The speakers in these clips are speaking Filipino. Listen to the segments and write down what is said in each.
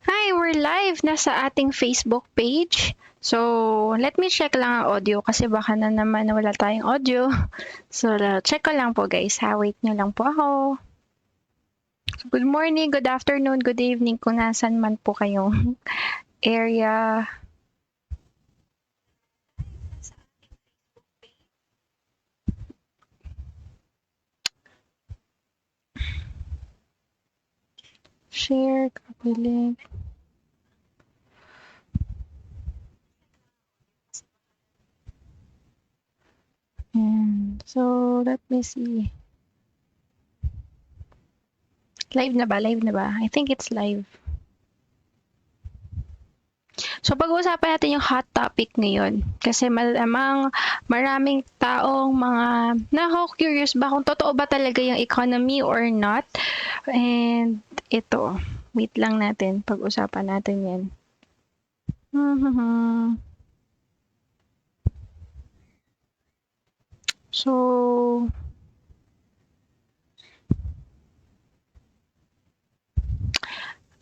Hi, we're live na sa ating Facebook page. So, let me check lang ang audio kasi baka na naman wala tayong audio. So, check ko lang po guys ha. Wait nyo lang po ako. So, good morning, good afternoon, good evening kung nasan man po kayong area. Share, copy link. So, let me see. Live na ba? Live na ba? I think it's live. So, pag-uusapan natin yung hot topic ngayon. Kasi malamang maraming taong mga curious ba kung totoo ba talaga yung economy or not. And ito, wait lang natin. Pag-usapan natin yan. So,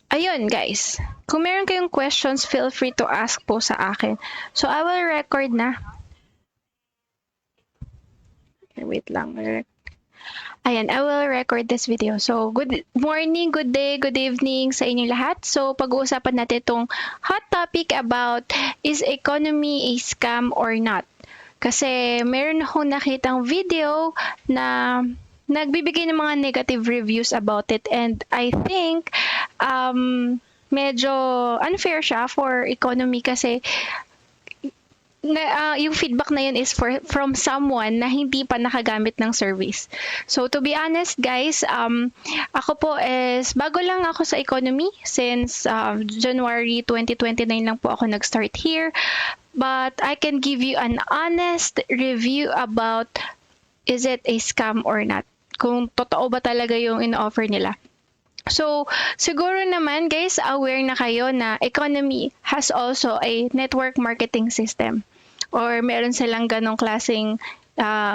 ayun guys. Kung meron kayong questions, feel free to ask po sa akin. So, I will record na. Okay, wait lang. Ayan, I will record this video. So, good morning, good day, good evening sa inyong lahat. So, pag-uusapan natin itong hot topic about is economy a scam or not? Kasi meron akong nakitang video na nagbibigay ng mga negative reviews about it, and I think medyo unfair siya for economy kasi yung feedback na yun is from someone na hindi pa nakagamit ng service. So to be honest guys, ako po is bago lang ako sa economy since January 2029 lang po ako nag-start here. But I can give you an honest review about is it a scam or not. Kung totoo ba talaga yung in-offer nila. So, siguro naman guys, aware na kayo na economy has also a network marketing system. Or meron silang ganong klaseng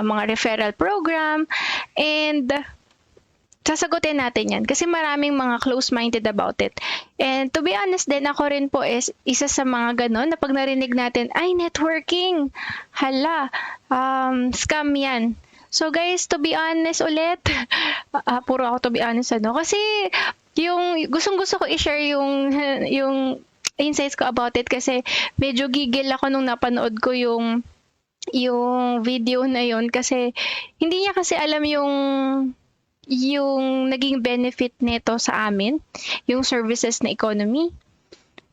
mga referral program. And sasagutin natin yan kasi maraming mga close-minded about it. And to be honest din, ako rin po is isa sa mga ganon na pag narinig natin, ay networking, hala, scam yan. So guys, to be honest ulit, puro ako to be honest kasi yung gustong-gusto ko i-share yung insights ko about it kasi medyo gigil ako nung napanood ko yung video na yun kasi hindi niya kasi alam yung naging benefit nito sa amin, yung services na economy.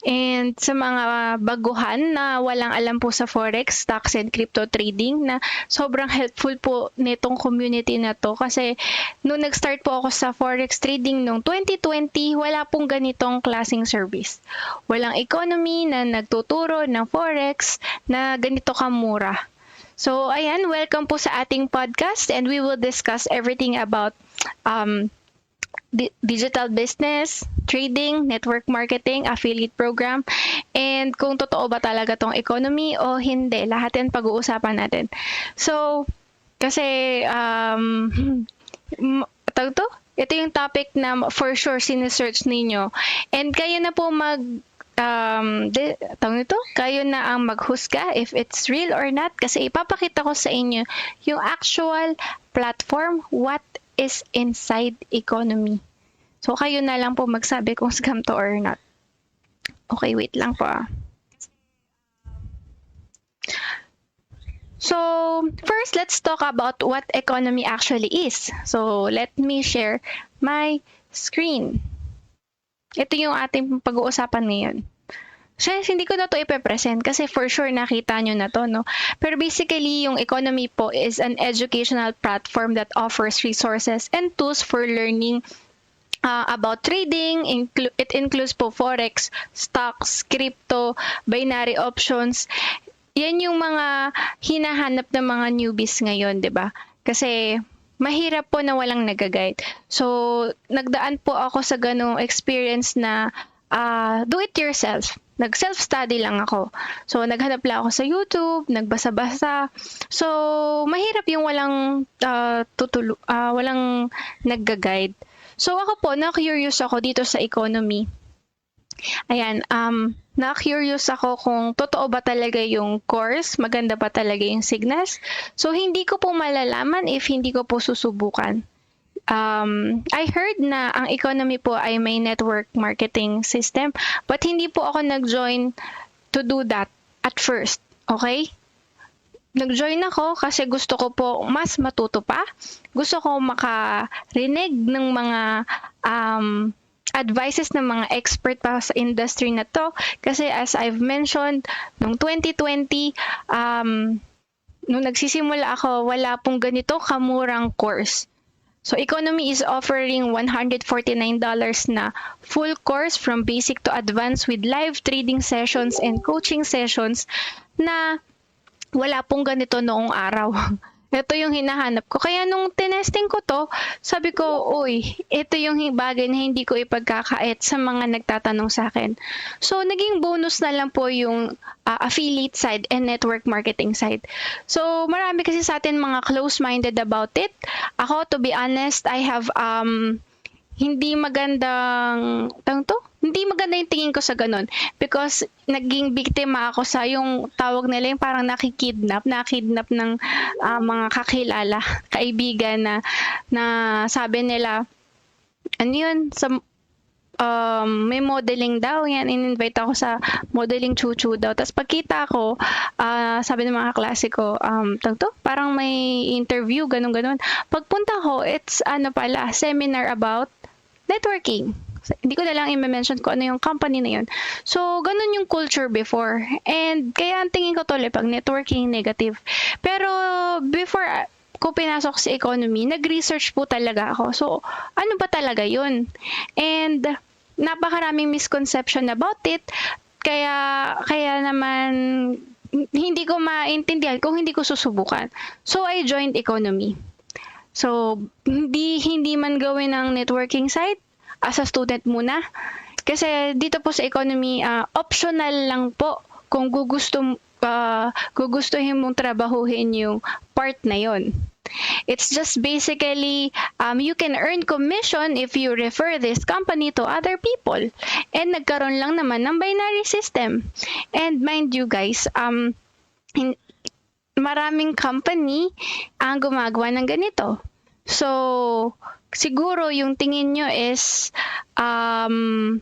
And sa mga baguhan na walang alam po sa forex, stocks and crypto trading na sobrang helpful po nitong community na to kasi nung nag-start po ako sa forex trading noong 2020, wala pong ganitong klaseng service. Walang economy na nagtuturo ng forex na ganito kamura. So ayan, welcome po sa ating podcast and we will discuss everything about digital business, trading, network marketing, affiliate program, and kung totoo ba talaga tong economy o hindi. Lahat yan pag-uusapan natin. So, kasi, ito yung topic na for sure sinesearch ninyo. And kayo na po kayo na ang maghusga if it's real or not kasi ipapakita ko sa inyo yung actual platform, what is inside economy. So, kayo na lang po magsabi kung scam to or not. Okay, wait lang po. So, first, let's talk about what economy actually is. So, let me share my screen. Ito yung ating pag-uusapan ngayon. Since hindi ko na to ipe-present kasi for sure nakita nyo na to, no? Pero basically, yung economy po is an educational platform that offers resources and tools for learning about trading. It includes po forex, stocks, crypto, binary options. Yan yung mga hinahanap ng mga newbies ngayon, 'di ba? Kasi mahirap po na walang nag-guide. So, nagdaan po ako sa ganung experience na do it yourself. Nag-self-study lang ako. So, naghanap lang ako sa YouTube, nagbasa-basa. So, mahirap yung walang nag-guide. So, ako po, na-curious ako dito sa economy. Ayan, na-curious ako kung totoo ba talaga yung course, maganda ba talaga yung Signas. So, hindi ko po malalaman if hindi ko po susubukan. I heard na ang economy po ay may network marketing system, but hindi po ako nag-join to do that at first. Okay? Nag-join ako kasi gusto ko po mas matuto pa. Gusto ko makarinig ng mga advices ng mga expert pa sa industry na to. Kasi as I've mentioned, noong 2020, nung nagsisimula ako, wala pong ganito kamurang course. So, Economy is offering $149 na full course from basic to advanced with live trading sessions and coaching sessions na wala pong ganito noong araw. Ito yung hinahanap ko. Kaya nung tinesting ko to, sabi ko, uy, ito yung bagay na hindi ko ipagkakait sa mga nagtatanong sa akin. So, naging bonus na lang po yung affiliate side and network marketing side. So, marami kasi sa atin mga close-minded about it. Ako, to be honest, I have hindi magandang hindi maganda yung tingin ko sa ganun because naging biktima ako sa yung tawag nila yung parang nakidnap ng mga kakilala, kaibigan na sabi nila ano yun sa may modeling daw yan, in-invite ako sa modeling chuchu daw. Tapos pagkita ko, sabi ng mga klase ko, parang may interview, ganun. Pagpunta ko, it's pala, seminar about networking. Hindi ko na lang i-mention ko ano yung company na yun. So, ganun yung culture before. And kaya ang tingin ko tuloy pag networking negative. Pero before ko pinasok sa economy, nag-research po talaga ako. So, ano ba talaga yun? And napakaraming misconception about it. Kaya naman hindi ko maintindihan kung hindi ko susubukan. So, I joined economy. So, hindi man gawin ng networking site as a student muna. Kasi dito po sa economy, optional lang po kung gugustuhin mong trabahuhin yung part na yon. It's just basically, you can earn commission if you refer this company to other people. And nagkaroon lang naman ng binary system. And mind you guys, maraming company ang gumagawa ng ganito. So, siguro yung tingin nyo is, ang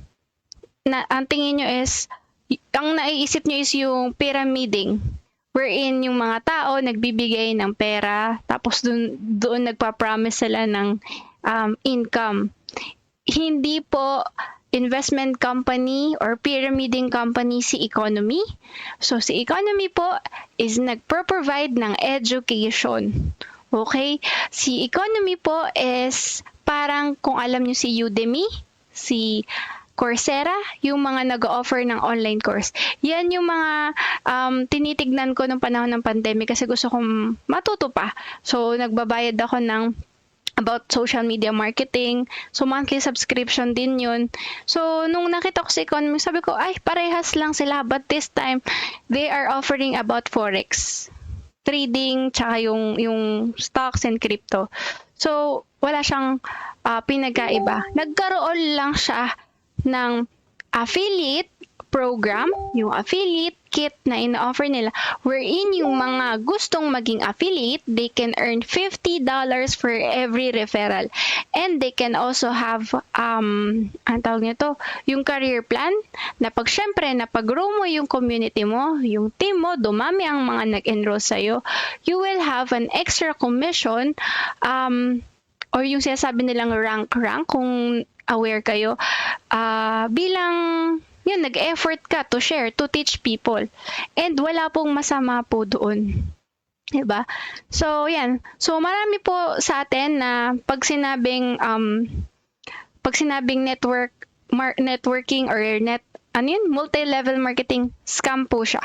naiisip nyo is yung pyramiding, wherein yung mga tao nagbibigay ng pera, tapos doon nagpa-promise sila ng income. Hindi po investment company or pyramiding company si economy. So, si economy po is nagpro-provide ng education. Okay? Si economy po is parang kung alam nyo si Udemy, si Coursera, yung mga nag-offer ng online course. Yan yung mga tinitignan ko nung panahon ng pandemic kasi gusto kong matuto pa. So, nagbabayad ako ng about social media marketing. So, monthly subscription din yun. So, nung nakita ko sa economy, sabi ko, ay, parehas lang sila. But this time, they are offering about Forex trading, tsaka yung stocks and crypto. So, wala siyang pinagkaiba. Nagkaroon lang siya ng affiliate program, yung affiliate kit na ina-offer nila, wherein yung mga gustong maging affiliate, they can earn $50 for every referral. And they can also have, ang tawag nito, yung career plan, na syempre, pag-grow mo yung community mo, yung team mo, dumami ang mga nag-enroll sa'yo, you will have an extra commission, or yung sinasabi nilang rank, kung aware kayo, bilang yun, nag-effort ka to share, to teach people. And wala pong masama po doon. Diba? So, yan. So, marami po sa atin na pag sinabing networking or multi-level marketing, scam po siya.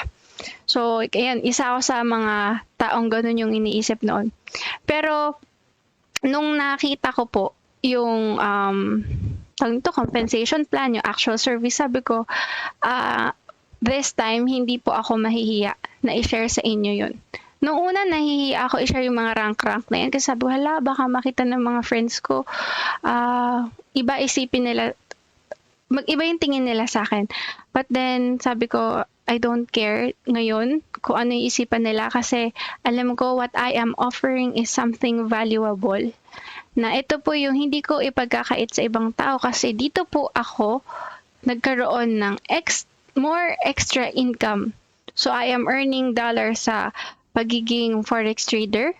So, yan, isa ako sa mga taong ganun yung iniisip noon. Pero, nung nakita ko po yung compensation plan, yung actual service, sabi ko, this time, hindi po ako mahihiya na i-share sa inyo yun. Noong una, nahihiya ako i-share yung mga rank na yan kasi sabi ko, hala, baka makita ng mga friends ko, iba isipin nila, mag-iba yung tingin nila sa akin. But then, sabi ko, I don't care ngayon kung ano yung isipan nila kasi alam ko what I am offering is something valuable. Na ito po yung hindi ko ipagkakait sa ibang tao kasi dito po ako nagkaroon ng more extra income. So, I am earning dollars sa pagiging forex trader,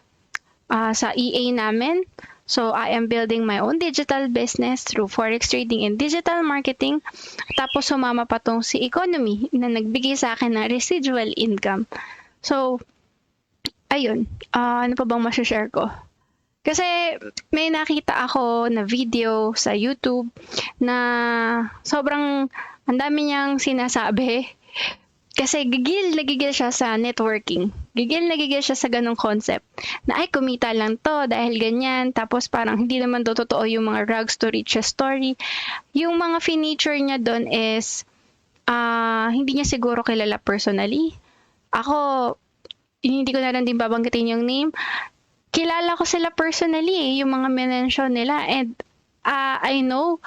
sa EA namin. So, I am building my own digital business through forex trading and digital marketing. Tapos, sumama pa tong si economy na nagbigay sa akin ng residual income. So, ayun. Ano pa bang masashare ko? Kasi may nakita ako na video sa YouTube na sobrang ang dami niyang sinasabi. Kasi gigil siya sa networking. Gigil siya sa ganong concept. Na ay, kumita lang to dahil ganyan. Tapos parang hindi naman to totoo yung mga rags to riches story. Yung mga feature niya doon is hindi niya siguro kilala personally. Ako, hindi ko na lang din babanggitin yung name. Kilala ko sila personally yung mga mention nila. And I know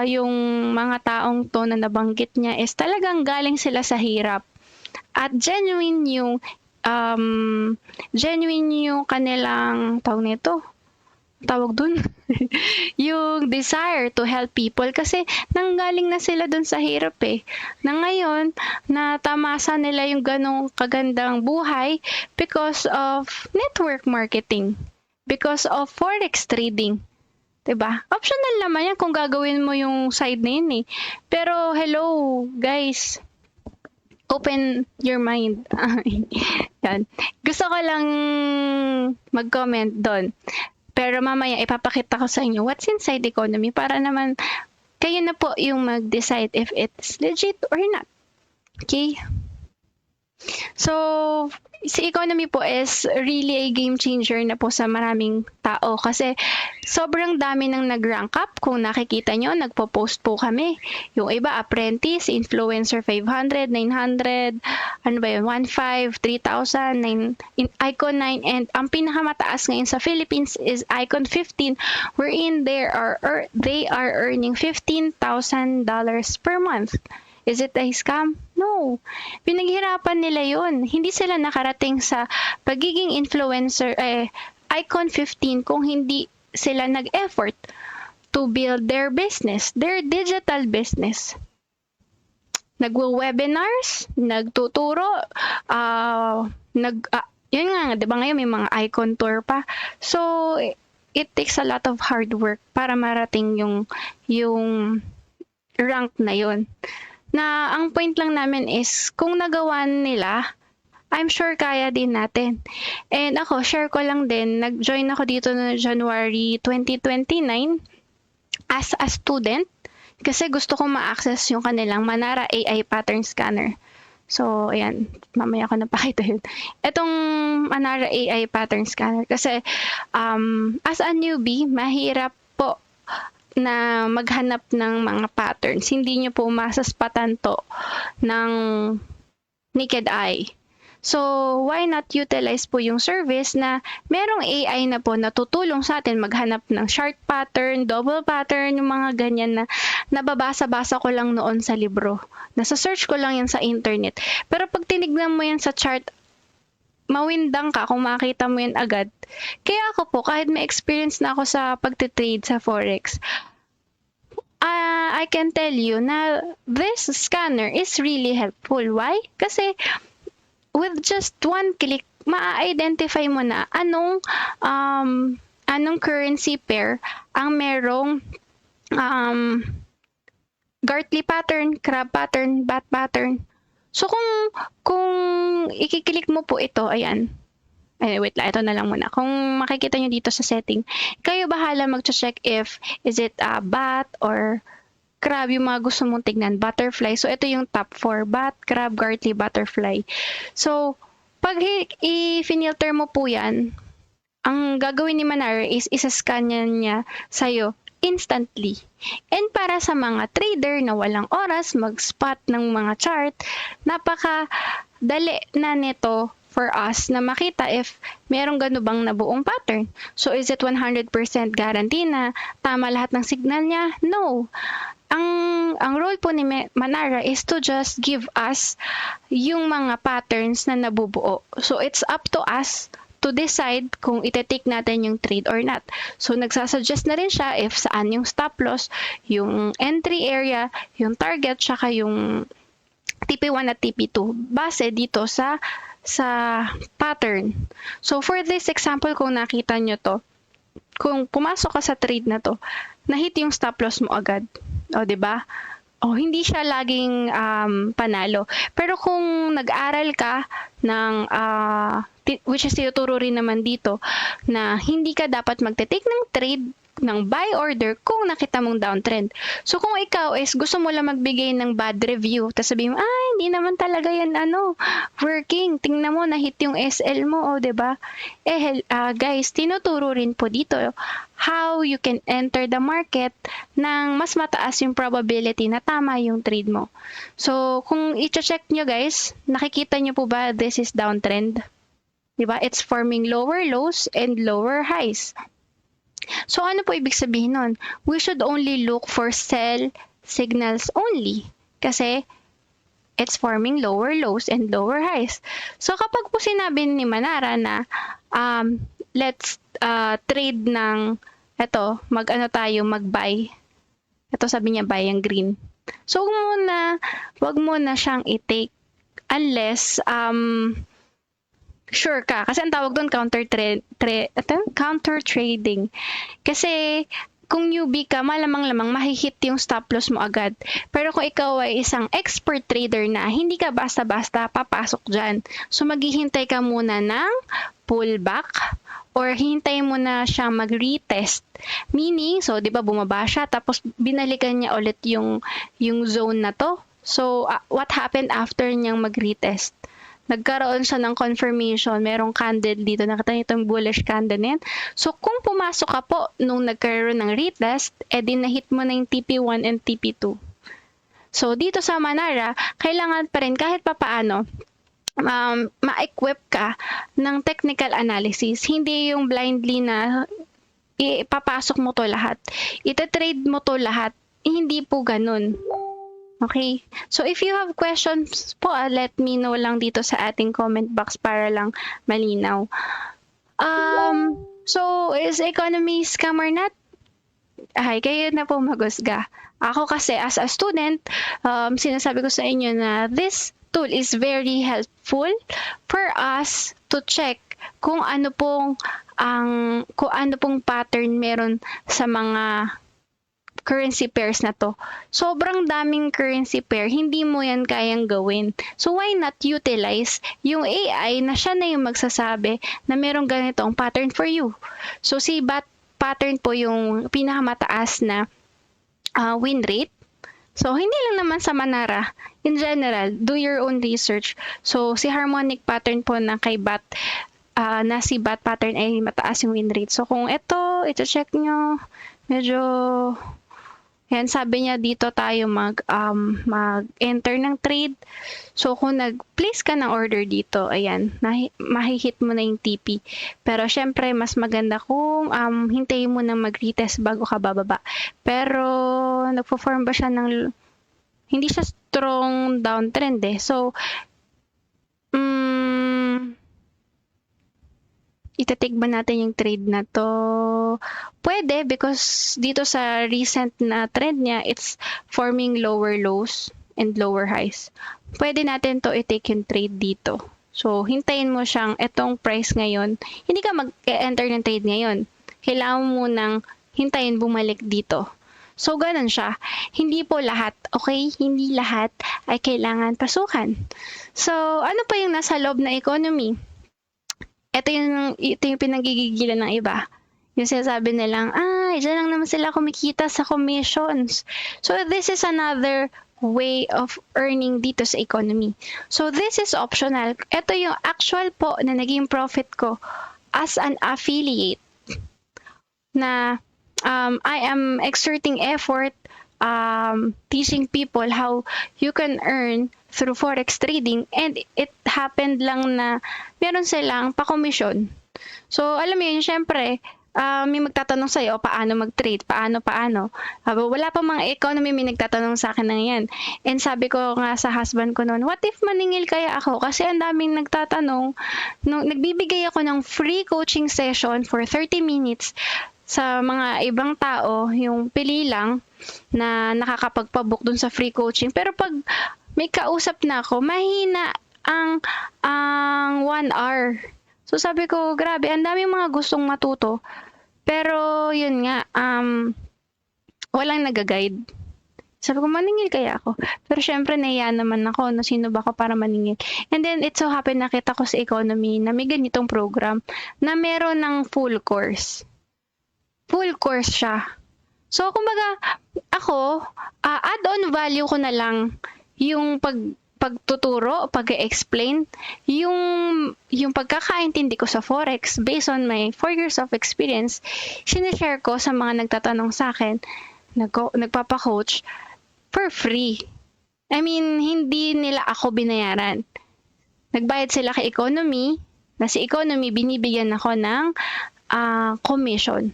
yung mga taong to na nabanggit niya is talagang galing sila sa hirap. At genuine yung kanilang tawag dun, yung desire to help people kasi nanggaling na sila dun sa hirap na ngayon natamasa nila yung ganong kagandang buhay because of network marketing, because of forex trading. Diba? Optional naman yan kung gagawin mo yung side na yun Pero, hello, guys. Open your mind. Yan. Gusto ko lang mag-comment doon. Pero mamaya ipapakita ko sa inyo what's inside economy para naman kayo na po yung mag-decide if it's legit or not. Okay? So, si economy po is really a game changer na po sa maraming tao kasi sobrang dami nang nag-rank up. Kung nakikita nyo, nagpo-post po kami. Yung iba, apprentice, influencer 500, 900, 1.5, 3,000, Icon 9, and ang pinakamataas ngayon sa Philippines is Icon 15, wherein they are earning $15,000 per month. Is it a scam? No. Pinaghirapan nila yun. Hindi sila nakarating sa pagiging influencer, Icon 15 kung hindi sila nag-effort to build their business, their digital business. Nagwo-webinars, nagtuturo, yun nga, di ba ngayon may mga Icon tour pa. So, it takes a lot of hard work para marating yung rank na yun. Na ang point lang namin is kung nagawa nila, I'm sure kaya din natin. And ako, share ko lang din, nag-join ako dito no January 2029 as a student kasi gusto kong ma-access yung kanilang Manara AI pattern scanner. So, ayan, mamaya ko napakita yun. Itong Manara AI pattern scanner kasi as a newbie, mahirap po na maghanap ng mga patterns. Hindi nyo po masaspatan to ng naked eye. So, why not utilize po yung service na merong AI na po na tutulong sa atin maghanap ng chart pattern, double pattern, yung mga ganyan na nababasa-basa ko lang noon sa libro. Nasa-search ko lang yan sa internet. Pero pag tinignan mo yan sa chart, mawindang ka kung makita mo yan agad. Kaya ako po, kahit may experience na ako sa pagtitrade sa Forex, I can tell you na this scanner is really helpful. Why? Kasi with just one click, ma-identify mo na anong currency pair ang merong Gartley pattern, crab pattern, bat pattern. So kung ikiklik mo po ito, ayan. Ay, wait lang, ito na lang muna. Kung makikita nyo dito sa setting, kayo bahala mag-check if is it a bat or crab, yung mga gusto mong tignan, butterfly. So ito yung top 4, bat, crab, gartley, butterfly. So pag i-filter mo po yan, ang gagawin ni Manara is isa-scan niya sa'yo instantly. And para sa mga trader na walang oras mag-spot ng mga chart, napaka-dali na nito for us na makita if merong gano bang nabuong pattern. So, is it 100% guarantee na tama lahat ng signal niya? No. ang role po ni Manara is to just give us yung mga patterns na nabubuo. So it's up to us to decide kung ite-take natin yung trade or not. So nagsasuggest na rin siya if saan yung stop loss, yung entry area, yung target, tsaka yung TP1 at TP2 base dito sa pattern. So for this example, kung nakita nyo to, kung pumasok ka sa trade na to, na-hit yung stop loss mo agad. O, 'di ba? O, hindi siya laging panalo. Pero kung nag-aral ka ng which is tinuturo rin naman dito na hindi ka dapat magte-take ng trade ng buy order kung nakita mong downtrend. So kung ikaw is gusto mo lang magbigay ng bad review, tapos sabihin mo, hindi naman talaga yan working. Tingnan mo, na-hit yung SL mo, o 'di ba? Guys, tinuturo rin po dito how you can enter the market nang mas mataas yung probability na tama yung trade mo. So kung i-check nyo guys, nakikita nyo po ba this is downtrend? 'Di ba? It's forming lower lows and lower highs. So ano po ibig sabihin nun? We should only look for sell signals only kasi it's forming lower lows and lower highs. So kapag po sinabi ni Manara na let's trade ng mag-buy. Ito sabi niya buy ang green. So wag mo na siyang i-take unless sure ka. Kasi ang tawag doon counter trading. Kasi kung newbie ka, malamang-lamang mahihit yung stop loss mo agad. Pero kung ikaw ay isang expert trader na, hindi ka basta-basta papasok dyan. So maghihintay ka muna ng pullback or hintayin mo na siyang mag-retest. Meaning, so 'di ba bumaba siya tapos binalikan niya ulit yung zone na to. So what happened after niyang mag-retest? Nagkaroon siya ng confirmation, merong candle dito, nakita niyo itong bullish candle na yan. So, kung pumasok ka po nung nagkaroon ng retest, din na-hit mo na yung TP1 and TP2. So, dito sa Manara, kailangan pa rin kahit papaano, ma-equip ka ng technical analysis. Hindi yung blindly na ipapasok mo to lahat. Ita-trade mo to lahat. Hindi po ganun. Okay. So, if you have questions po, let me know lang dito sa ating comment box para lang malinaw. So, is economy scam or not? Kayo na po magusga. Ako kasi, as a student, sinasabi ko sa inyo na this tool is very helpful for us to check kung ano pong pattern meron sa mga currency pairs na to. Sobrang daming currency pair, hindi mo yan kayang gawin. So why not utilize yung AI na siya na yung magsasabi na merong ganitong pattern for you. So si BAT pattern po yung pinakamataas na win rate. So hindi lang naman sa Manara, in general, do your own research. So si harmonic pattern po na kay BAT, na si BAT pattern ay mataas yung win rate. So kung ito-check nyo, medyo yan, sabi niya dito tayo mag-enter ng trade. So, kung nag-place ka ng order dito, ayan, mahihit mo na yung TP. Pero, syempre, mas maganda kung hintayin mo na mag-retest bago ka bababa. Pero, nagpo-form ba siya ng, hindi siya strong downtrend eh. So, itatake ba natin yung trade na to? Pwede because dito sa recent na trend niya, it's forming lower lows and lower highs. Pwede natin to i-take yung trade dito. So, hintayin mo siyang etong price ngayon. Hindi ka mag-enter ng trade ngayon. Kailangan mo nang hintayin bumalik dito. So, ganun siya. Hindi po lahat, okay? Hindi lahat ay kailangan pasukan. So, ano pa yung nasa loob na economy? Ito yung pinagigigilan ng iba. Yung sinasabi nilang, dyan lang naman sila kumikita sa commissions. So, this is another way of earning dito sa economy. So, this is optional. Ito yung actual po na naging profit ko as an affiliate na I am exerting effort teaching people how you can earn through forex trading, and it happened lang na meron silang pa-commission. So, alam mo yun, syempre, may magtatanong sa'yo, paano mag-trade, paano. Wala pa mga economy, may nagtatanong sa akin ng yan. And sabi ko nga sa husband ko noon, what if maningil kaya ako? Kasi ang daming nagtatanong, nagbibigay ako ng free coaching session for 30 minutes sa mga ibang tao, yung pili lang na nakakapagpabook dun sa free coaching. Pero pag may kausap na ako, mahina ang 1 hour. So sabi ko, grabe, ang daming mga gustong matuto. Pero yun nga, walang nag-guide. Sabi ko, maningil kaya ako? Pero syempre, nahiya naman ako, no, sino ba ako para maningil? And then, it so happened, nakita ko sa economy na may ganitong program na meron ng full course. Full course siya. So, kumbaga, ako, add-on value ko na lang yung pagtuturo, pag-explain, yung pagkakaintindi ko sa Forex based on my 4 years of experience, sinishare ko sa mga nagtatanong sa akin, nagpapa-coach, for free. I mean, hindi nila ako binayaran. Nagbayad sila kay economy, na si economy, binibigyan ako ng commission.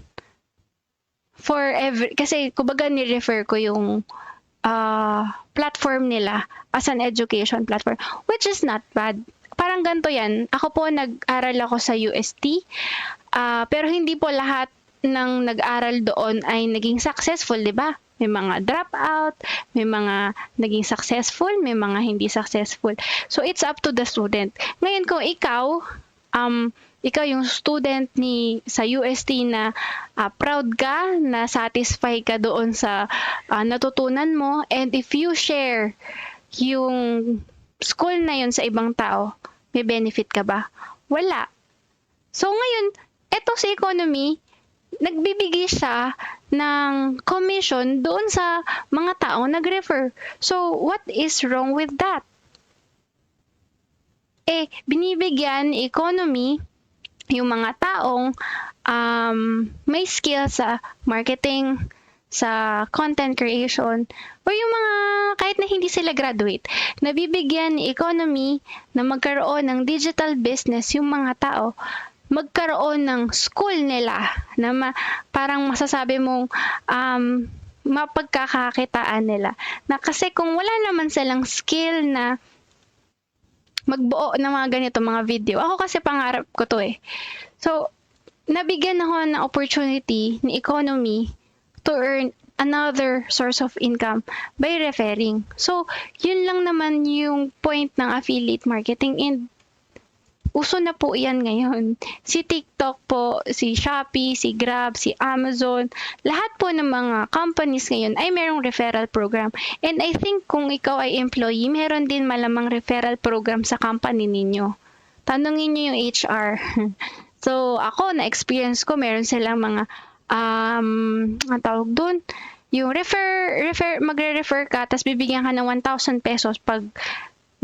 Kasi kumbaga ni-refer ko yung platform nila as an education platform, which is not bad. Parang ganito yan. Ako po, nag-aral ako sa UST, pero hindi po lahat ng nag-aral doon ay naging successful, di ba? May mga dropout, may mga naging successful, may mga hindi successful. So, it's up to the student. Ngayon, kung ikaw yung student sa UST na proud ka, na satisfy ka doon sa natutunan mo, and if you share yung school na yun sa ibang tao, may benefit ka ba? Wala. So ngayon, eto sa economy, nagbibigay siya ng commission doon sa mga taong nag-refer. So, what is wrong with that? Binibigyan ni economy yung mga taong may skill sa marketing, sa content creation, o yung mga kahit na hindi sila graduate, nabibigyan ni economy na magkaroon ng digital business yung mga tao, magkaroon ng school nila na parang masasabi mong mapagkakakitaan nila. Na kasi kung wala naman silang skill na magbuo ng mga ganito, mga video. Ako kasi pangarap ko to eh. So, nabigyan ako ng opportunity ni economy to earn another source of income by referring. So, yun lang naman yung point ng affiliate marketing, and uso na po yan ngayon. Si TikTok po, si Shopee, si Grab, si Amazon, lahat po ng mga companies ngayon ay merong referral program. And I think kung ikaw ay employee, meron din malamang referral program sa company ninyo. Tanungin niyo yung HR. So, ako, na-experience ko, meron silang mga, ang tawag dun, yung magre-refer ka, tapos bibigyan ka ng 1,000 pesos pag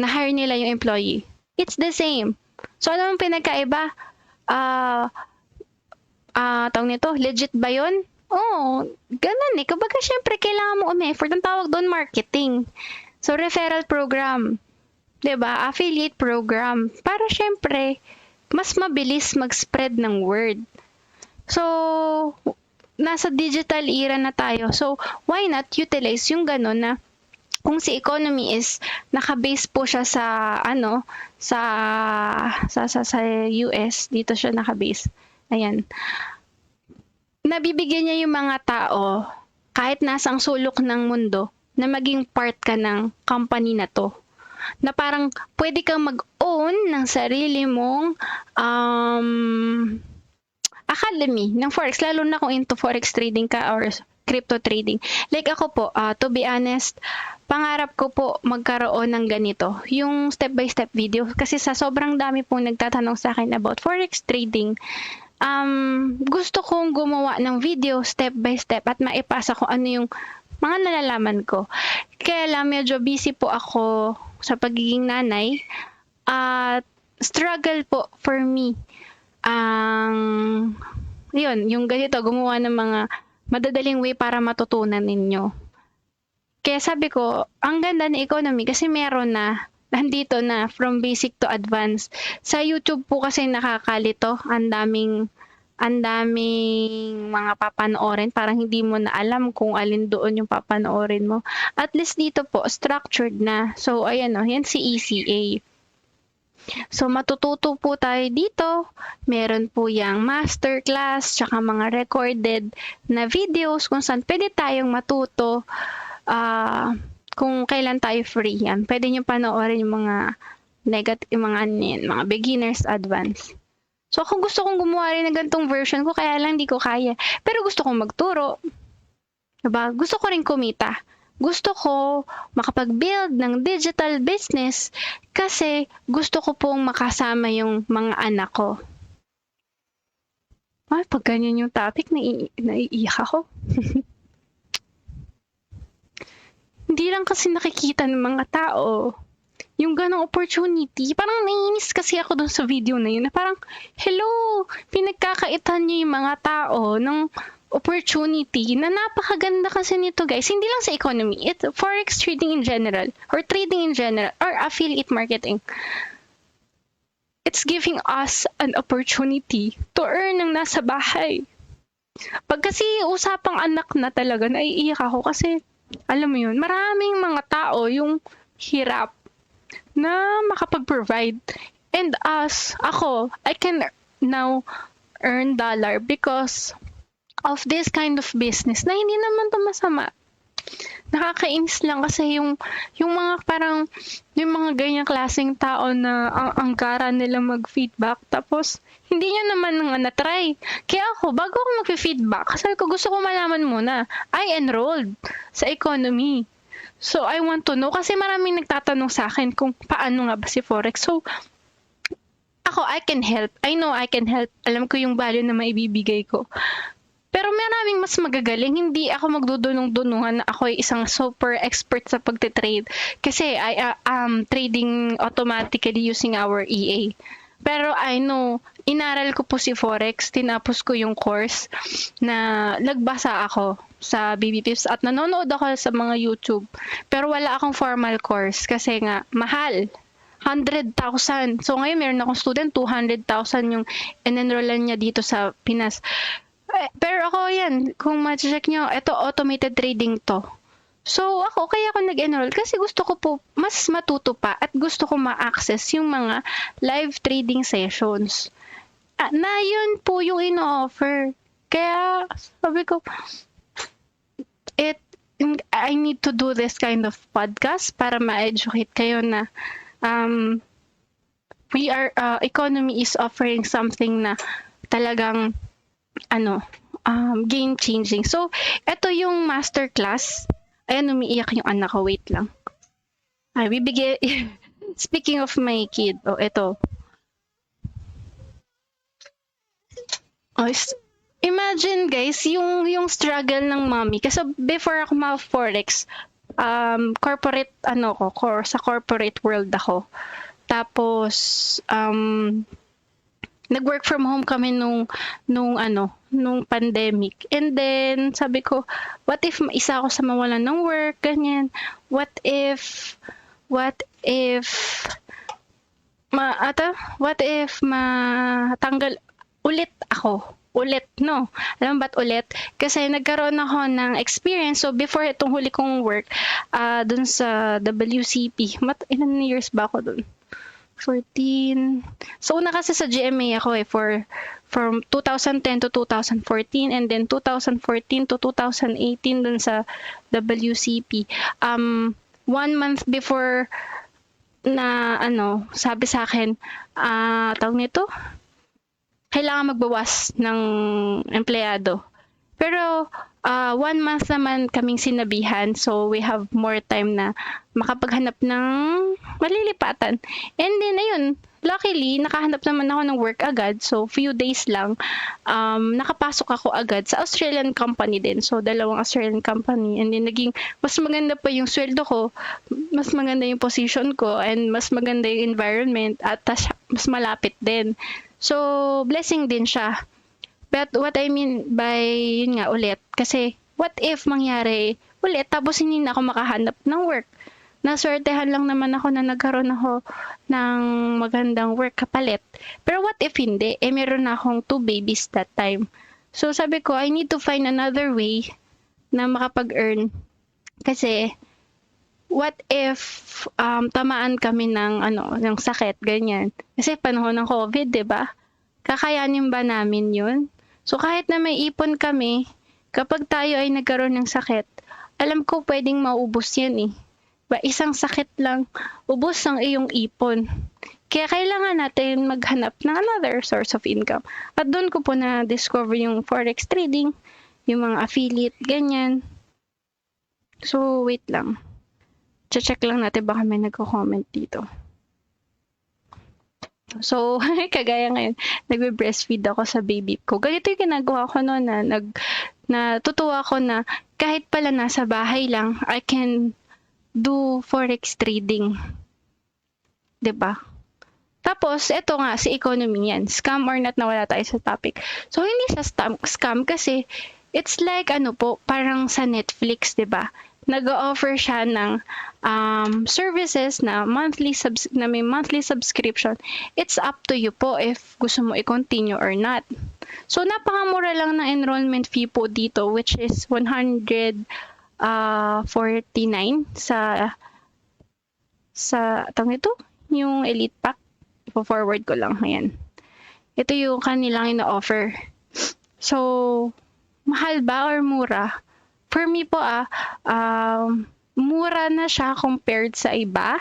na-hire nila yung employee. It's the same. So, ano ang pinagkaiba? Tawag nito, legit ba yun? Oo, ganun eh. Kumbaga, syempre, kailangan mo umeffort. Ang tawag doon, marketing. So, referral program. 'Di ba? Affiliate program. Para syempre, mas mabilis mag-spread ng word. So, nasa digital era na tayo. So, why not utilize yung ganun na kung si economy is naka-base po siya sa sa US, dito siya naka-base. Ayan. Nabibigyan niya yung mga tao kahit nasang sulok ng mundo na maging part ka ng company na to. Na parang pwede kang mag-own ng sarili mong academy ng Forex, lalo na kung into Forex trading ka or crypto trading. Like ako po, to be honest, pangarap ko po magkaroon ng ganito, yung step-by-step video. Kasi sa sobrang dami pong nagtatanong sa akin about Forex trading, gusto kong gumawa ng video step-by-step at maipasa ko ano yung mga nalalaman ko. Kaya lang medyo busy po ako sa pagiging nanay at struggle po for me. Yun, yung ganito, gumawa ng mga madadaling way para matutunan ninyo. Kaya sabi ko, ang ganda ng economy kasi meron na, nandito na from basic to advanced. Sa YouTube po kasi nakakalito, ang daming ang daming mga papanoorin, parang hindi mo na alam kung alin doon yung papanoorin mo. At least dito po, structured na. So, ayan o, yan si ECA. So, matututo po tayo dito. Meron po yung masterclass, tsaka mga recorded na videos kung saan pwede tayong matuto kung kailan tayo free yan. Pwede nyo panoorin yung mga mga beginners advance. So, ako gusto kong gumawa rin ng ganitong version ko, kaya lang hindi ko kaya. Pero gusto kong magturo. Diba? Gusto ko rin kumita. Gusto ko makapag-build ng digital business kasi gusto ko pong makasama yung mga anak ko. Ay, pag ganyan yung topic, naiiyak ako. Hindi lang kasi nakikita ng mga tao yung ganong opportunity. Parang naiinis kasi ako dun sa video na yun. Na parang, hello, pinagkakaitan niyo yung mga tao ng opportunity na napakaganda kasi nito, guys. Hindi lang sa economy. It's forex trading in general or trading in general or affiliate marketing. It's giving us an opportunity to earn ng nasa bahay. Pag kasi usapang anak na talaga, naiiyak ako kasi, alam mo yun, maraming mga tao yung hirap na makapag-provide. And ako, I can now earn dollar because of this kind of business na hindi naman to masama. Nakakainis lang kasi yung mga parang, yung mga ganyang klaseng tao na ang gara nila mag-feedback tapos hindi niya naman nga na-try. Kaya ako, bago ako mag-feedback, sabi ko gusto ko malaman muna, I enrolled sa economy. So, I want to know kasi maraming nagtatanong sa akin kung paano nga ba si Forex. So, ako, I can help. I know I can help. Alam ko yung value na maibibigay ko. Pero maraming mas magagaling. Hindi ako magdudunong-dunungan na ako ay isang super expert sa pagtitrade. Kasi I am trading automatically using our EA. Pero I know, inaral ko po si Forex, tinapos ko yung course na nagbasa ako sa BB Tips at nanonood ako sa mga YouTube. Pero wala akong formal course kasi nga mahal. 100,000. So ngayon meron akong student, 200,000 yung in-enrollan niya dito sa Pinas. Pero ako yan, kung ma-check nyo, ito automated trading to. So ako, kaya ako nag-enroll kasi gusto ko po mas matuto pa at gusto ko ma-access yung mga live trading sessions. Na yun po yung ino-offer. Kaya sabi ko, I need to do this kind of podcast para ma-educate kayo na economy is offering something na talagang game changing. So, ito yung masterclass. Ayan, umiiyak yung anak ko. Wait lang. Ay, speaking of my kid, ito. Imagine guys, yung struggle ng mommy. Kasi before ako ma-forex, corporate, sa corporate world ako. Tapos, nag-work from home kami nung pandemic. And then, sabi ko, what if isa ako sa mawalan ng work, ganyan. What if matanggal ulit ako? No? Alam mo ba't ulit? Kasi nagkaroon ako ng experience. So, before itong huli kong work, dun sa WCP, ilan years ba ako dun? 14. So, una kasi sa GMA ako from 2010 to 2014 and then 2014 to 2018 dun sa WCP. 1 month before na sabi sa akin, tawag nito, kailangan magbawas ng empleyado. Pero 1 month naman kaming sinabihan, so we have more time na makapaghanap ng malilipatan. And then ayun, luckily nakahanap naman ako ng work agad, so few days lang nakapasok ako agad sa Australian company din. So 2 Australian company, and then naging mas maganda pa yung sweldo ko, mas maganda yung position ko, and mas maganda yung environment at mas malapit din. So blessing din siya. But what I mean by, yun nga, ulit, kasi what if mangyari ulit tapos hindi na ako makahanap ng work? naswertehan lang naman ako na nagkaroon ako ng magandang work kapalit. Pero what if hindi? Meron na akong 2 babies that time. So sabi ko, I need to find another way na makapag-earn. Kasi what if tamaan kami ng sakit, ganyan. Kasi panahon ng COVID, 'di ba? Kakayanin ba namin 'yun? So kahit na may ipon kami, kapag tayo ay nagkaroon ng sakit, alam ko pwedeng maubos 'yan eh. Isang sakit lang, ubos ang iyong ipon. Kaya kailangan natin maghanap ng another source of income. At doon ko po na-discover yung forex trading, yung mga affiliate, ganyan. So, wait lang. Check lang natin baka may nagko-comment dito. So, kagaya ngayon, nagbe-breastfeed ako sa baby ko. Ganito yung ginagawa ko noon na natutuwa ko na kahit pala nasa bahay lang, I can do forex trading. 'Di ba? Tapos, ito nga, si economy yan. Scam or not, nawala tayo sa topic. So, hindi siya scam kasi it's like, parang sa Netflix, 'di ba? Nag-o-offer siya ng services na may monthly subscription. It's up to you po if gusto mo i-continue or not. So, napakamura lang ng enrollment fee po dito, which is 149 sa ito, yung Elite Pack. Ipo-forward ko lang. Ayan. Ito yung kanilang ina-offer. So, mahal ba or mura? For me po, mura na siya compared sa iba.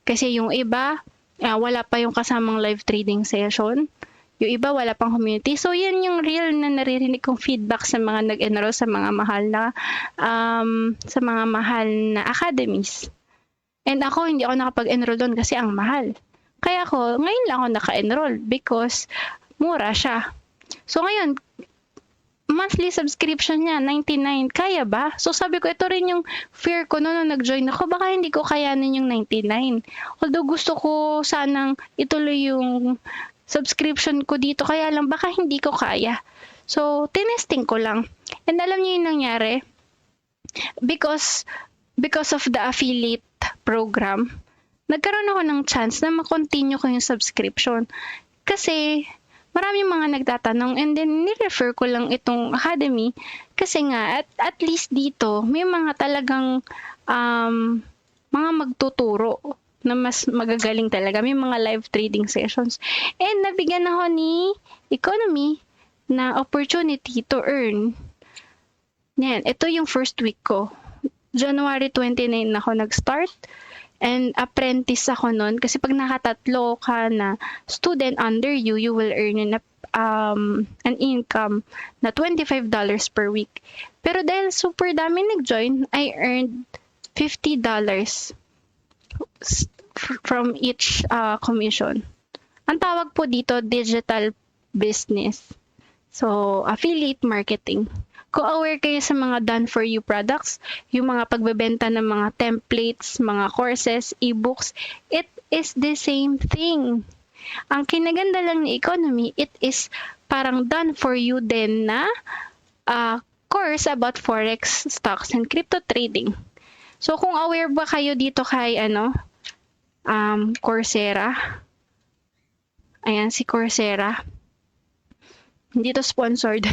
Kasi yung iba, wala pa yung kasamang live trading session. Yung iba, wala pang community. So, yan yung real na naririnig kong feedback sa mga nag-enroll sa mga mahal na academies. And ako, hindi ako nakapag-enroll doon kasi ang mahal. Kaya ako, ngayon lang ako naka-enroll because mura siya. So, ngayon, monthly subscription niya, 99. Kaya ba? So sabi ko, ito rin yung fear ko nung nag-join ako. Baka hindi ko kayanin yung 99. Although gusto ko sanang ituloy yung subscription ko dito. Kaya lang, baka hindi ko kaya. So, tinesting ko lang. And alam niyo yung nangyari? Because of the affiliate program, nagkaroon ako ng chance na makontinue ko yung subscription. Kasi, maraming mga nagtatanong and then ni-refer ko lang itong academy kasi nga at least dito may mga talagang mga magtuturo na mas magagaling talaga. May mga live trading sessions. And nabigyan ako ni economy na opportunity to earn. Yan, ito yung first week ko. January 29 ako nag-start. And apprentice ako nun kasi pag nakatatlo ka na student under you, you will earn an income na $25 per week. Pero dahil super dami nag-join, I earned $50 from each commission. Ang tawag po dito, digital business. So, affiliate marketing. Kung aware kayo sa mga done-for-you products, yung mga pagbebenta ng mga templates, mga courses, e-books, it is the same thing. Ang kinaganda lang ni economy, it is parang done-for-you din na course about forex, stocks, and crypto trading. So, kung aware ba kayo dito kay Coursera? Ayan, si Coursera. Hindi to sponsored.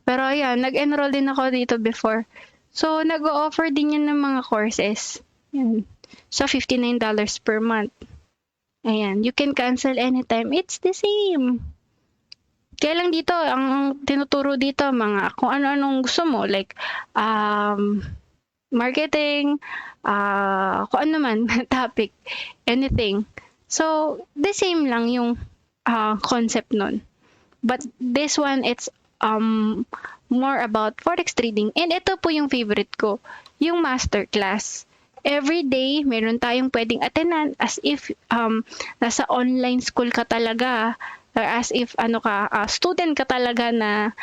Pero ayan, nag-enroll din ako dito before. So, nag-o-offer din yan ng mga courses. Ayan. So, $59 per month. Ayan, you can cancel anytime. It's the same. Kaya lang dito, ang tinuturo dito, mga kung ano-anong gusto mo. Like, marketing, kung ano man, topic, anything. So, the same lang yung concept nun. But this one, it's more about forex trading. And ito po yung favorite ko, yung masterclass. Every day, meron tayong pwedeng attendan as if nasa online school ka talaga or as if student ka talaga na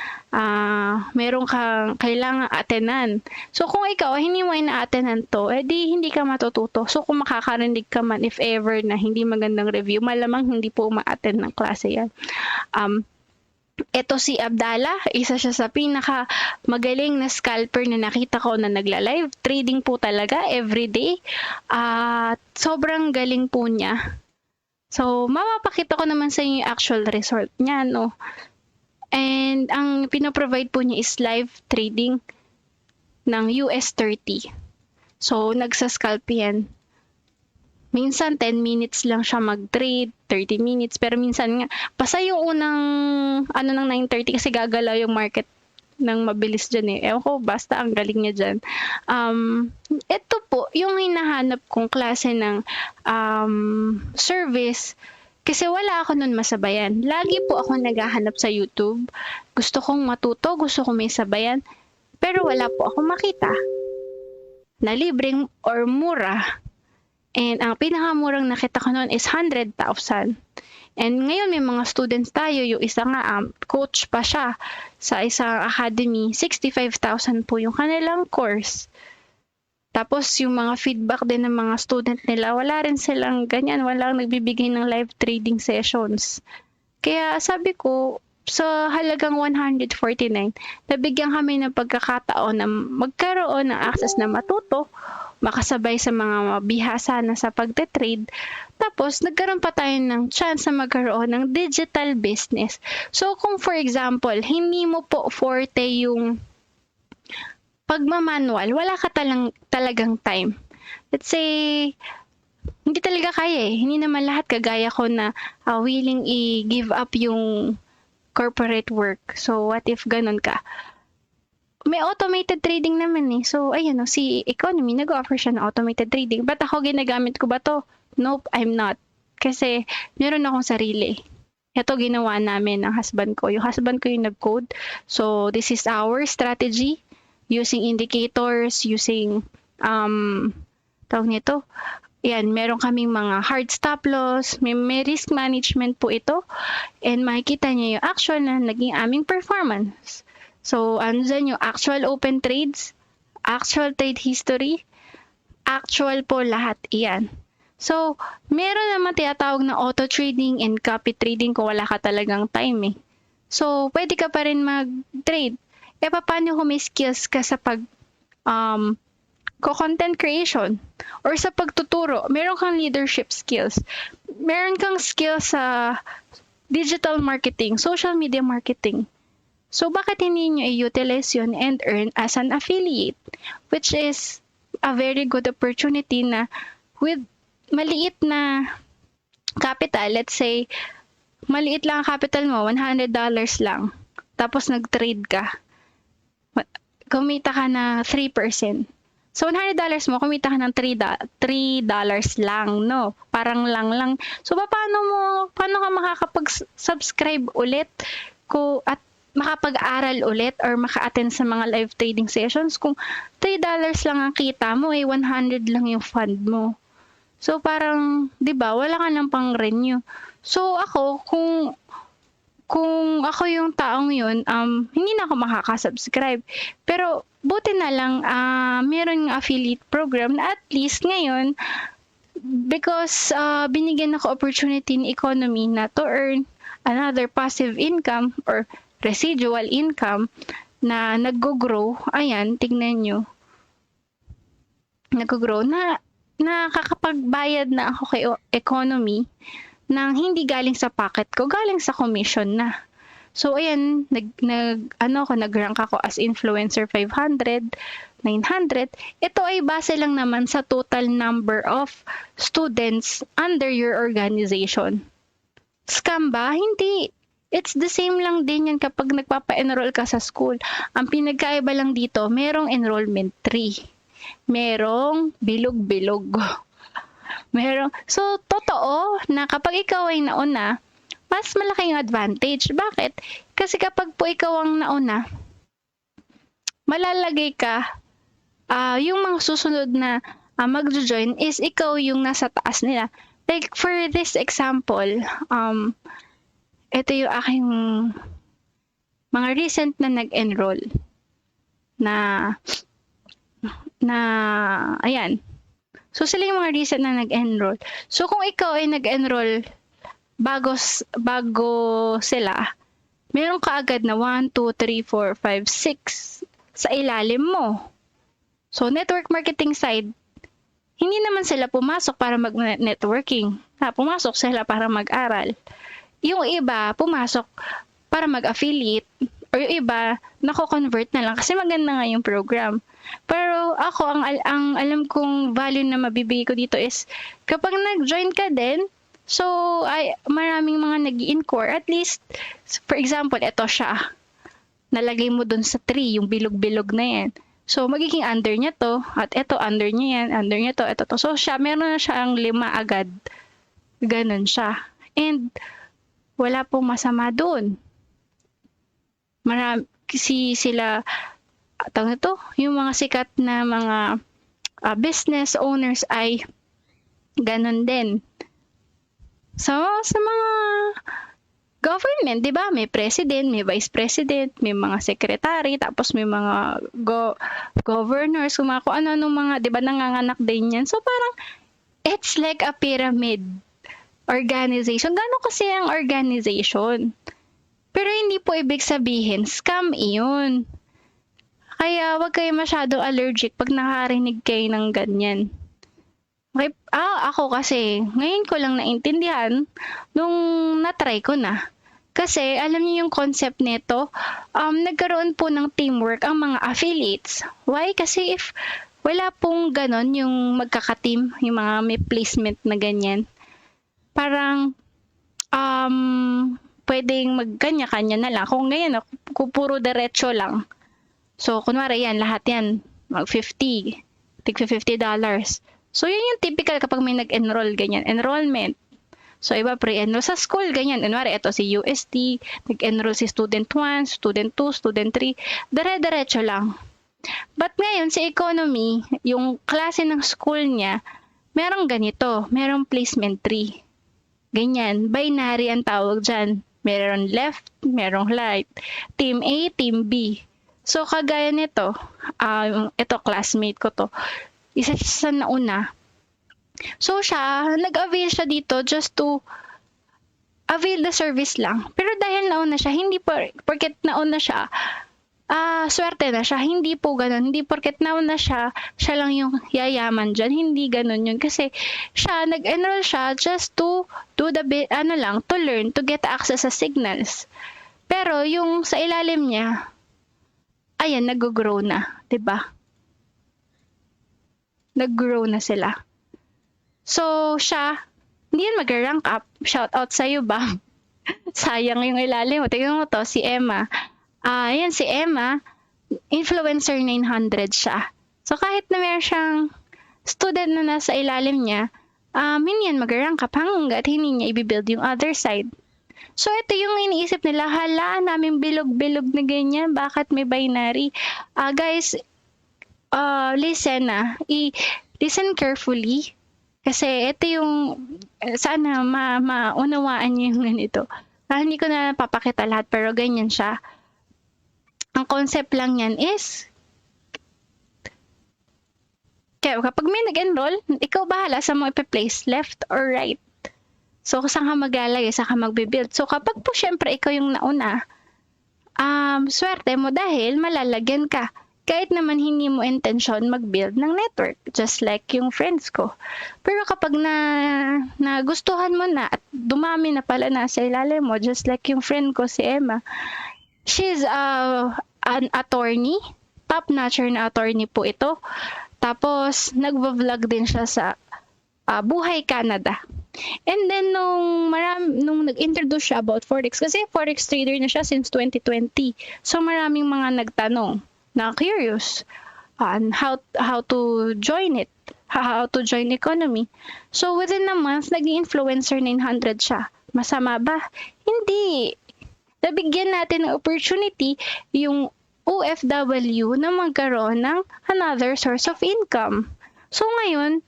meron kang kailangan attendan. So kung ikaw hindi mo ina-attendan to, edi hindi ka matututo. So kung makakarinig ka man if ever na hindi magandang review, malamang hindi po ma-attend ng klase yan. Ito si Abdallah, isa siya sa pinaka magaling na scalper na nakita ko na nagla-live trading po talaga everyday. At sobrang galing po niya. So, mapapakita ko naman sa inyo yung actual result niya, no? And ang pinoprovide po niya is live trading ng US 30. So, nagsascalp yan. Minsan 10 minutes lang siya mag-trade, 30 minutes, pero minsan nga, basta yung unang, ng 9:30 kasi gagalaw yung market ng mabilis dyan eh. Ewan ko, basta ang galing niya dyan. Ito po, yung hinahanap kong klase ng service, kasi wala ako nun masabayan. Lagi po ako naghahanap sa YouTube. Gusto kong matuto, gusto kong may sabayan, pero wala po akong makita na libreng or mura. And ang pinakamurang nakita ko noon is 100,000. And ngayon may mga students tayo, yung isa nga coach pa siya sa isang academy, 65,000 po yung kanilang course. Tapos yung mga feedback din ng mga student nila, wala rin silang ganyan, walang nagbibigay ng live trading sessions. Kaya sabi ko, sa halagang 149, nabigyan kami ng pagkakataon na magkaroon ng access na matuto, makasabay sa mga bihasa na sa pagte-trade. Tapos, nagkaroon pa tayo ng chance na magkaroon ng digital business. So, kung for example, hindi mo po forte yung pagmamanual, wala ka talagang time. Let's say, hindi talaga kaya eh. Hindi naman lahat kagaya ko na willing i-give up yung corporate work. So, what if ganun ka? May automated trading naman eh. So, ayun si Economy, nag-offer siya ng automated trading. But ako, ginagamit ko ba to? Nope, I'm not. Kasi, meron akong sarili. Ito ginawa namin ng husband ko. Yung husband ko yung nag-code. So, this is our strategy. Using indicators, using, tawag nito, yan, meron kaming mga hard stop loss, may risk management po ito. And makikita niyo yung actual na naging aming performance. So, dyan yung actual open trades, actual trade history, actual po lahat iyan. So, meron naman tinatawag na auto trading and copy trading kung wala ka talagang time eh. So, pwede ka pa rin mag-trade. Paano kung may skills ka sa content creation or sa pagtuturo? Meron kang leadership skills. Meron kang skills sa digital marketing, social media marketing. So, bakit hindi nyo i-utilize yun and earn as an affiliate? Which is a very good opportunity na with maliit na capital, let's say, maliit lang ang capital mo, $100 lang. Tapos nag-trade ka. Kumita ka na 3%. So, $100 mo, kumita ka ng $3 lang, no? Parang lang. So, paano ka makakapag-subscribe ulit at makapag-aral ulit or maka-attend sa mga live trading sessions kung $3 lang ang kita mo, 100 lang yung fund mo. So, parang, di ba, wala ka ng pang-renew. So, ako, kung ako yung taong yun, hindi na ako makaka-subscribe. Pero, buti na lang, meron ng affiliate program na at least ngayon, because binigyan ako opportunity ni Economy na to earn another passive income or residual income na nag-grow. Ayan, tignan nyo. Nag-grow na nakakapagbayad na ako kay Economy nang hindi galing sa pocket ko, galing sa commission na. So, ayan, nag-rank ako as influencer 500, 900. Ito ay base lang naman sa total number of students under your organization. Scam ba? Hindi. It's the same lang din yan kapag nagpapa-enroll ka sa school. Ang pinagkaiba lang dito, merong enrollment tree. Merong bilog-bilog. So, totoo na kapag ikaw ay nauna, mas malaking advantage. Bakit? Kasi kapag po ikaw ang nauna, malalagay ka, yung mga susunod na mag-join is ikaw yung nasa taas nila. Like, for this example, ito yung aking mga recent na nag-enroll na ayan. So, sila yung mga recent na nag-enroll. So, kung ikaw ay nag-enroll bago sila, meron ka agad na 1, 2, 3, 4, 5, 6 sa ilalim mo. So, network marketing side, hindi naman sila pumasok para mag-networking. Pumasok sila para mag-aral. Yung iba, pumasok para mag-affiliate. Or yung iba, nako-convert na lang kasi maganda nga yung program. Pero ako, ang alam kong value na mabibigay ko dito is kapag nag-join ka din, so maraming mga nag-i-inquire. At least, for example, ito siya. Nalagay mo dun sa tree, yung bilog-bilog na yan. So, magiging under niya to, at ito, under niya yan, under niya to, ito to. So, meron na siyang 5 agad. Ganon siya. And, wala pong masama doon. Sila, tawag ito, yung mga sikat na mga business owners ay ganon din. So, sa mga government, di ba? May president, may vice president, may mga secretary, tapos may mga governors, kung ano mga, di ba, nanganganak din yan. So, parang, it's like a pyramid organization. Gano'n kasi ang organization? Pero hindi po ibig sabihin, scam iyon. Kaya wag kayo masyadong allergic pag nakarinig kayo ng ganyan. Okay, ako kasi, ngayon ko lang naintindihan nung natry ko na. Kasi alam niyo yung concept nito, nagkaroon po ng teamwork ang mga affiliates. Why? Kasi if wala pong ganon yung magkaka-team, yung mga may placement na ganyan, parang pwedeng magkanya-kanya na lang. Kung ngayon, kung puro diretso lang. So, kunwari yan, lahat yan, mag-50, tig $50. So, yun yung typical kapag may nag-enroll, ganyan, enrollment. So, iba pre-enroll sa school, ganyan. Kunwari, ito si UST, nag-enroll si student 1, student 2, student 3, dire-diretso lang. But ngayon, sa economy, yung klase ng school niya, merong ganito, merong placement tree. Ganyan, binary ang tawag dyan. Meron left, merong right. Team A, Team B. So, kagaya nito, ito, classmate ko to. Isa siya sa nauna. So, nag-avail siya dito just to avail the service lang. Pero dahil nauna siya, hindi porket nauna siya, swerte na siya. Hindi po ganun. Hindi porket nauna siya lang yung yayaman dyan. Hindi ganun yun. Kasi nag-enroll siya just to do to learn, to get access sa signals. Pero yung sa ilalim niya, ayan, nag-grow na. Diba? Nag-grow na sila. So, hindi yun mag-rank up. Shout out sa'yo ba? Sayang yung ilalim mo. Tingnan mo to, si Emma. Ayan, si Emma, influencer 900 siya. So, kahit na meron siyang student na nasa ilalim niya, hindi yan mag-rank up hanggat hindi niya i-build yung other side. So, ito yung iniisip nila, namin bilog-bilog na ganyan, bakit may binary? Guys, listen listen carefully. Kasi ito yung, sana maunawaan niyo yung ganito. Hindi ko na papakita lahat, pero ganyan siya. Ang concept lang yan is, kaya kapag may nag-enroll, ikaw bahala sa mo ipi-place, left or right. So, saan ka maglalagay, saan ka magbibuild. So, kapag po syempre ikaw yung nauna, swerte mo dahil malalagyan ka. Kahit naman hindi mo intention mag-build ng network, just like yung friends ko. Pero kapag nagustuhan mo na at dumami na pala na sa ilalim mo, just like yung friend ko si Emma, she's an attorney, top-notcher na attorney po ito. Tapos, nagvo-vlog din siya sa Buhay Canada. And then, nung nag-introduce siya about Forex, kasi Forex trader na siya since 2020. So, maraming mga nagtanong na curious on how to join it, how to join economy. So, within a month, naging influencer 900 siya. Masama ba? Hindi. Nabigyan natin ng opportunity yung OFW na magkaroon ng another source of income. So ngayon,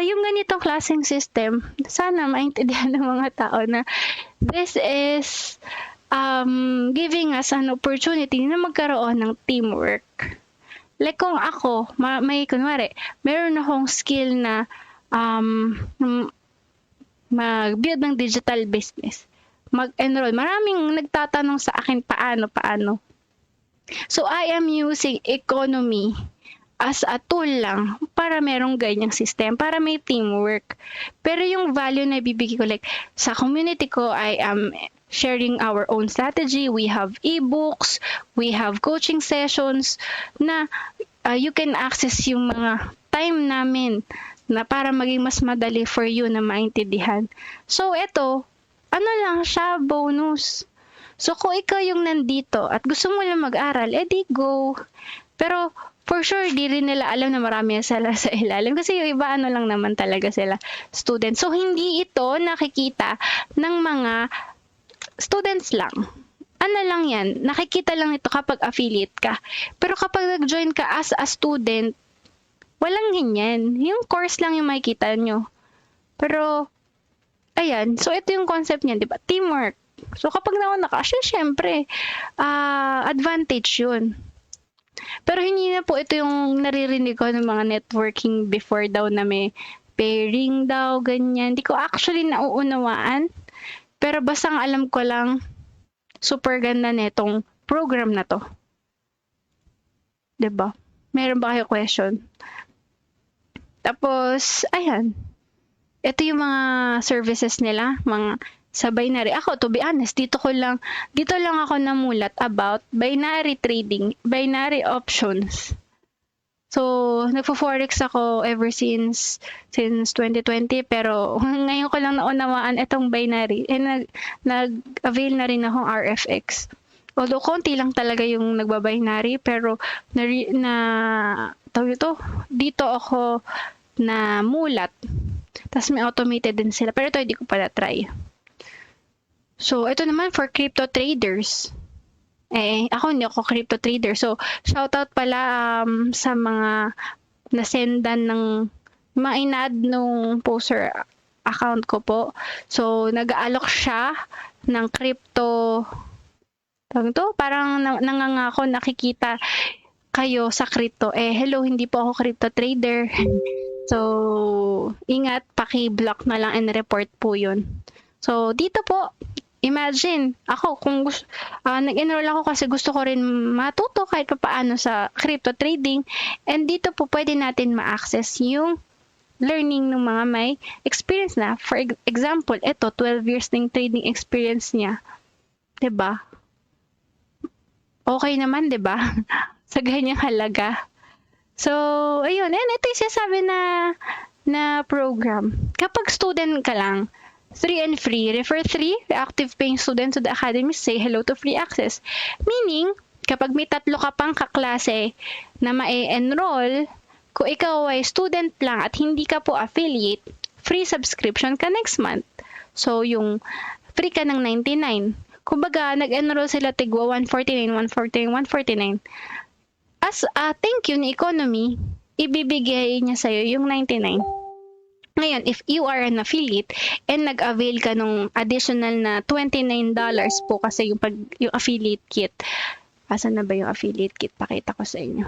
yung ganitong klaseng system, sana maintindihan ng mga tao na this is giving us an opportunity na magkaroon ng teamwork. Like kung ako, kunwari, meron akong skill na mag-build ng digital business. mag-enroll. Maraming nagtatanong sa akin paano. So, I am using economy as a tool lang para merong ganyang system, para may teamwork. Pero yung value na ibibigay ko, like, sa community ko, I am sharing our own strategy. We have ebooks, we have coaching sessions na you can access yung mga time namin na para maging mas madali for you na maintindihan. So, ito, ano lang siya, bonus. So, kung ikaw yung nandito at gusto mo lang mag-aral, edi go. Pero, for sure, di rin nila alam na marami sila sa ilalim. Kasi yung iba, ano lang naman talaga sila, student. So, hindi ito nakikita ng mga students lang. Ano lang yan, nakikita lang ito kapag affiliate ka. Pero kapag nag-join ka as a student, walang ganyan. Yung course lang yung makikita nyo. Pero, ayan. So, ito yung concept niya, di ba? Teamwork. So, kapag nauna ka, syempre, advantage yun. Pero hindi na po ito yung naririnig ko ng mga networking before daw na may pairing daw, ganyan. Hindi ko actually nauunawaan. Pero basta ang alam ko lang, super ganda netong program na to. 'Di ba? Meron ba kayo question? Tapos, ayan. Ito yung mga services nila, mga sa binary. Ako, to be honest, dito lang ako namulat about binary trading, binary options. So, nagpo-forex ako ever since 2020, pero ngayon ko lang naunawaan itong binary. Nag-avail na rin akong RFX. Although, konti lang talaga yung nagbabinary, pero dito ako na mulat. Tapos may automated din sila, pero ito hindi ko pa na-try. So, ito naman for crypto traders. Ako hindi ako crypto trader. So, shoutout pala sa mga nasendan ng mga in-add nung poster account ko po. So, nag-aalok siya ng crypto. Parang nangangako nakikita kayo sa crypto. Hello, hindi po ako crypto trader. So, ingat, paki-block na lang and report po yun. So, dito po, imagine, ako kung nag-enroll ako kasi gusto ko rin matuto kahit paano sa crypto trading, and dito po pwede natin ma-access yung learning ng mga may experience na. For example, ito 12 years ng trading experience niya. 'Di ba? Okay naman, 'di ba? Sa ganyang halaga. So, ayun, and ito yung sinasabi na program. Kapag student ka lang, 3 and free. Refer 3 active paying students to the academy. Say hello to free access. Meaning, kapag may 3 ka pang kaklase na ma-enroll, kung ikaw ay student lang at hindi ka po affiliate, free subscription ka next month. So, yung free ka ng 99. Kumbaga, nag-enroll sila tigwa 149. As a thank you ni economy, ibibigay niya sa'yo yung 99. Ngayon, if you are an affiliate and nag-avail ka nung additional na $29 po kasi yung affiliate kit. Asan na ba yung affiliate kit? Pakita ko sa inyo.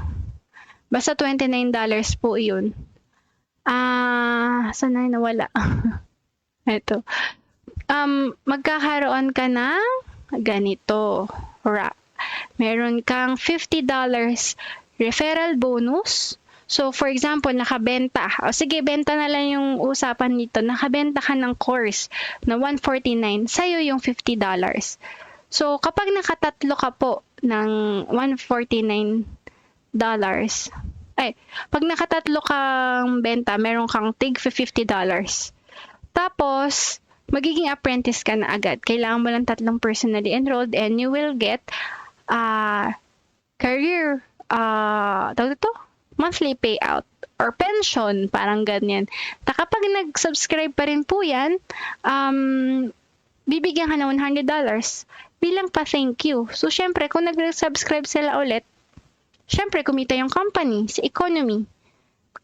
Basta $29 po yun. Saan na nawala? Ito. Magkakaroon ka ng ganito. Meron kang $50 referral bonus. So, for example, nakabenta. Sige, benta na lang yung usapan nito. Nakabenta ka ng course na $149. Sa'yo yung $50. So, kapag nakatatlo ka po ng $149, pag nakatatlo kang benta, meron kang tig $50. Tapos, magiging apprentice ka na agad. Kailangan mo lang 3 personally enrolled and you will get career, monthly payout or pension, parang ganyan. Kapag nag-subscribe pa rin po yan, bibigyan ka ng $100 bilang pa thank you. So, syempre, kung nag-subscribe sila ulit, syempre, kumita yung company, si economy.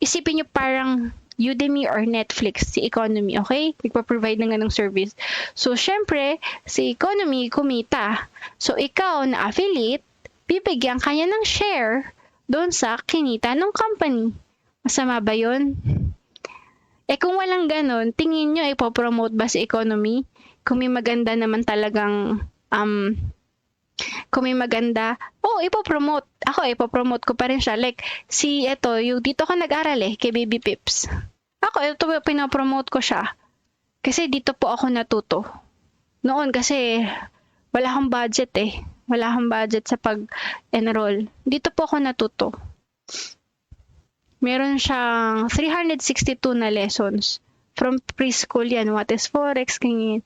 Isipin nyo parang Udemy or Netflix, si economy, okay? Nagpa-provide ng ganong service. So, syempre, si economy kumita. So, ikaw na affiliate, bibigyan kanya ng share doon sa kinita ng company. Masama ba yun? Kung walang ganon, tingin nyo ipopromote ba si economy? Kung may maganda naman talagang, kung may maganda, ipopromote. Ako, ipopromote ko pa rin siya. Like, yung dito ka nag-aral kay Baby Pips. Ako, ito pinapromote ko siya. Kasi dito po ako natuto. Noon kasi, wala akong budget Wala akong budget sa pag-enroll. Dito po ako natuto. Meron siyang 362 na lessons. From preschool yan, what is forex, ganyan.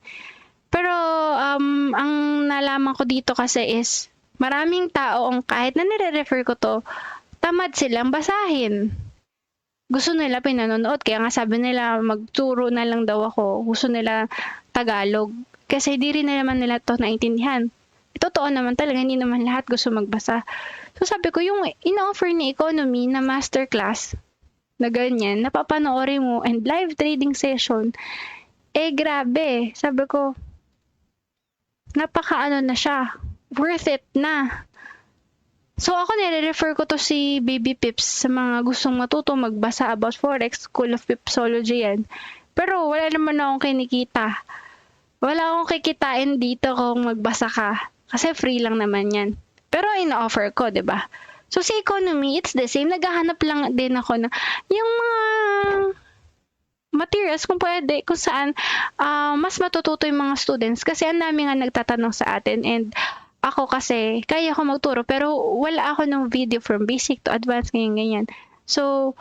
Pero, ang nalaman ko dito kasi is, maraming tao, kahit na nire-refer ko to, tamad silang basahin. Gusto nila pinanonood. Kaya nga sabi nila, magturo na lang daw ako. Gusto nila Tagalog. Kasi di rin naman nila to naintindihan. Totoo naman talaga, hindi naman lahat gusto magbasa. So sabi ko, yung in-offer ni economy na masterclass, na ganyan, napapanoorin mo, and live trading session, grabe. Sabi ko, napaka na siya. Worth it na. So ako nire-refer ko to si Baby Pips sa mga gustong matuto magbasa about Forex, School of Pipsology yan. Pero wala naman akong kinikita. Wala akong kikitain dito kung magbasa ka. Kasi free lang naman yan. Pero ina-offer ko, 'di ba? So si economy, it's the same. Naghahanap lang din ako na yung mga materials kung pwede, kung saan mas matututo yung mga students. Kasi ang dami nga nagtatanong sa atin, and ako kasi, kaya ko magturo, pero wala ako ng video from basic to advanced, ganyan. So,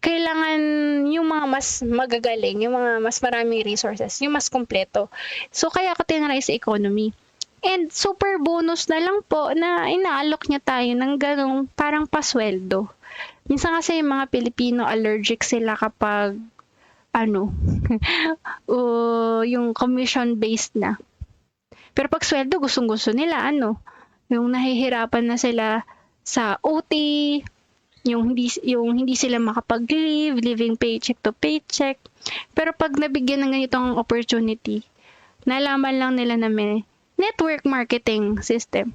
kailangan yung mga mas magagaling, yung mga mas maraming resources, yung mas kompleto. So, kaya ako tinry sa economy. And super bonus na lang po na inaalok niya tayo ng ganong parang pasweldo. Minsan kasi yung mga Pilipino allergic sila kapag yung commission-based na. Pero pag sweldo, gustong-gusto nila, yung nahihirapan na sila sa OT, yung hindi sila makapag-leave, living paycheck to paycheck. Pero pag nabigyan ng ganitong opportunity, nalaman lang nila na may network marketing system.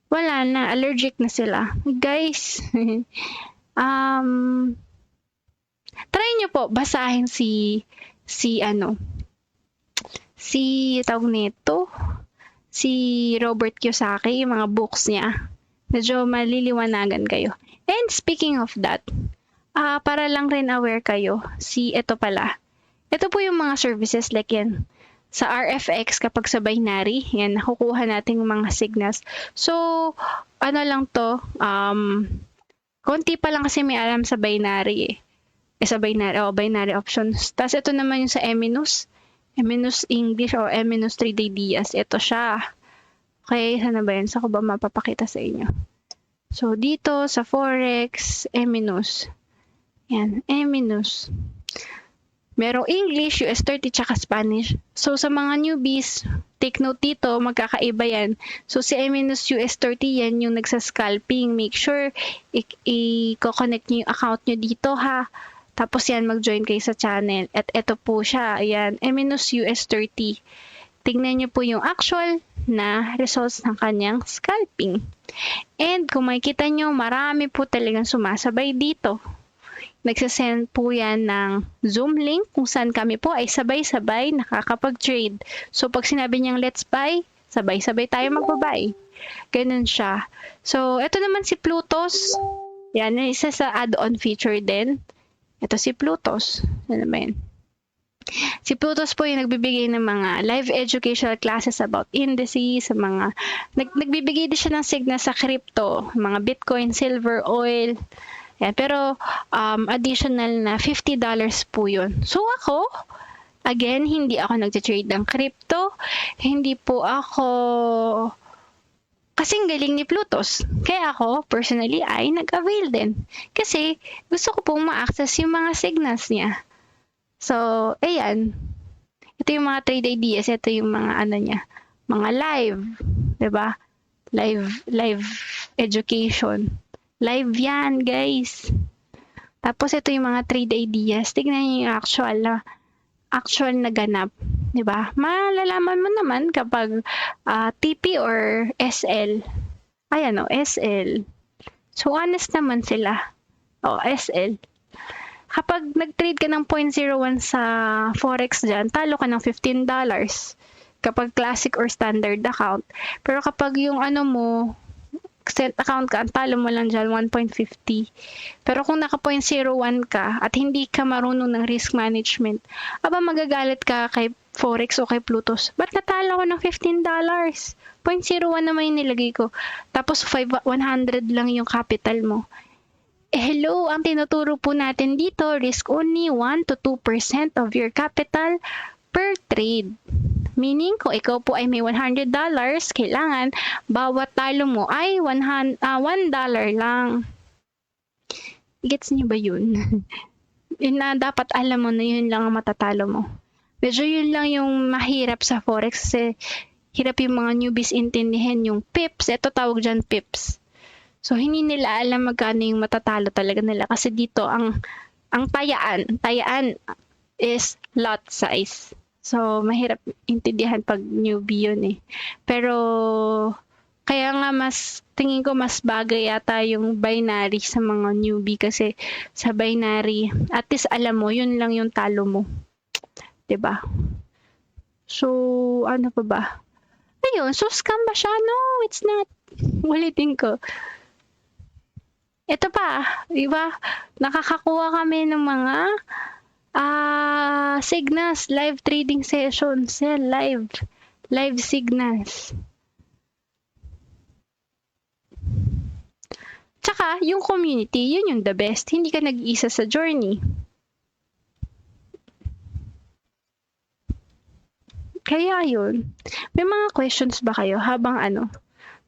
Wala na, allergic na sila. Guys, try nyo po basahin si Robert Kiyosaki, yung mga books niya. Medyo maliliwanagan kayo. And speaking of that, para lang rin aware kayo, ito pala. Ito po yung mga services like yan. Sa RFX, kapag sa binary, yan, nakukuha natin yung mga signals. So, lang to, konti pa lang kasi may alam sa binary sa binary options. Tapos ito naman yung sa Eminus English o Eminus 3D Dias. Ito siya. Okay, sana ba yan? Saan ko ba mapapakita sa inyo? So, dito sa Forex, Eminus. Yan, Eminus. Merong English, US 30, tsaka Spanish. So, sa mga newbies, take note dito, magkakaiba yan. So, si Eminus US 30, yan yung nagsascalping. Make sure, i-connect nyo yung account nyo dito, ha. Tapos yan, mag-join kayo sa channel. At ito po siya, ayan, Eminus US 30. Tingnan nyo po yung actual na results ng kanyang scalping. And kung makikita nyo, marami po talagang sumasabay dito. Nagsasend po yan ng Zoom link kung saan kami po ay sabay-sabay nakakapag-trade. So, pag sinabi niyang let's buy, sabay-sabay tayo magbabuy. Ganun siya. So, ito naman si Plutos. Yan, isa sa add-on feature din. Ito si Plutos. Ano ba yan? Si Plutos po yung nagbibigay ng mga live educational classes about indices, sa mga nagbibigay din siya ng signal sa crypto, mga Bitcoin, silver, oil. Yan, pero additional na $50 po yun. So ako, again, hindi ako nagtitrade ng crypto. Hindi po ako kasing galing ni Plutos. Kaya ako, personally, ay nag-avail din. Kasi gusto ko pong ma-access yung mga signals niya. So, ayan. Ito yung mga trade ideas. Ito yung mga niya. Mga live. 'Di ba? Live education. Live yan, guys. Tapos ito yung mga trade ideas. Tignan niyo yung actual na ganap. 'Di ba? Malalaman mo naman kapag TP or SL. Ayan SL. So, honest naman sila. SL. kapag nag-trade ka ng 0.01 sa Forex dyan, talo ka ng $15 kapag classic or standard account. Pero kapag yung ano mo, cent account ka, ang talo mo lang dyan, 1.50. Pero kung naka 0.01 ka at hindi ka marunong ng risk management, magagalit ka kay Forex o kay Plutos. Ba't natalo ko ng $15? 0.01 naman yung nilagay ko. Tapos 100 lang yung capital mo. Hello, ang tinuturo po natin dito, risk only 1 to 2% of your capital per trade. Meaning, kung ikaw po ay may $100, kailangan bawat talo mo ay $1 lang. Gets niyo ba yun? Yun na dapat alam mo na yun lang ang matatalo mo. Medyo yun lang yung mahirap sa Forex kasi hirap yung mga newbies intindihin yung pips. Ito tawag dyan pips. So, hindi nila alam magkano yung matatalo talaga nila kasi dito ang tayaan is lot size. So, mahirap intindihan pag newbie yun eh. Pero, kaya nga tingin ko mas bagay yata yung binary sa mga newbie kasi sa binary, at least alam mo, yun lang yung talo mo. 'Di ba? So, ano pa ba? Ayun, so scam ba siya? No, it's not. Ulitin ko. Ito pa, di ba? Nakakakuha kami ng mga signals, live trading sessions, live signals. Tsaka, yung community, yun yung the best. Hindi ka nag-iisa sa journey. Kaya yun. May mga questions ba kayo habang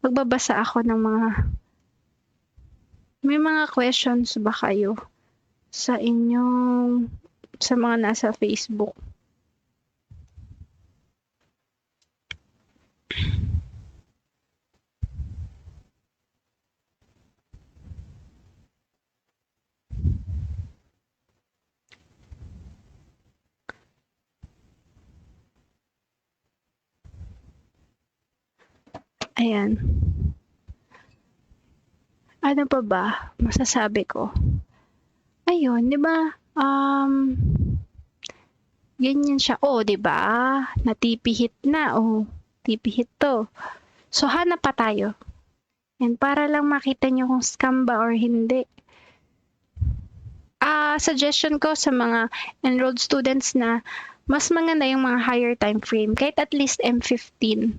magbabasa ako ng mga... May mga questions ba kayo sa mga nasa Facebook? Ayan. Ano pa ba masasabi ko? Ayun, 'di ba? Ganyan siya. Oh, 'di ba? Natipihit na. Oh, tipihit to. So, hanap pa tayo. And para lang makita nyo kung scam ba or hindi. Suggestion ko sa mga enrolled students na mas maganda yung mga higher time frame, kahit at least M15.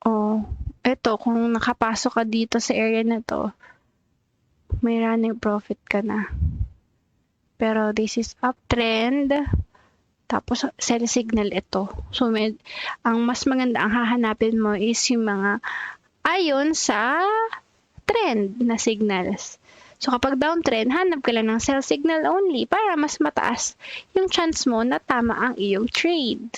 Oh, eto, kung nakapasok ka dito sa area na to, may running profit ka na. Pero this is uptrend. Tapos sell signal ito. So ang mas maganda ang hahanapin mo is yung mga ayon sa trend na signals. So kapag downtrend, hanap ka lang ng sell signal only para mas mataas yung chance mo na tama ang iyong trade.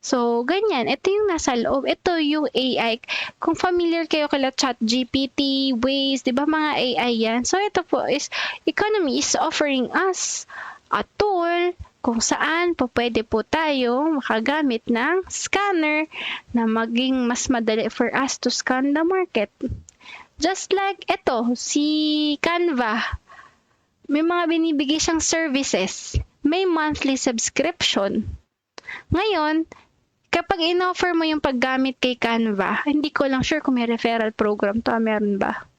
So, ganyan. Ito yung nasa loob. Ito yung AI. Kung familiar kayo kala ChatGPT, Waze, di ba mga AI yan? So, ito po is, Economy is offering us a tool kung saan po pwede po tayo makagamit ng scanner na maging mas madali for us to scan the market. Just like ito, si Canva. May mga binibigay siyang services. May monthly subscription. Ngayon, kapag in-offer mo yung paggamit kay Canva, hindi ko lang sure kung may referral program to. Meron ba?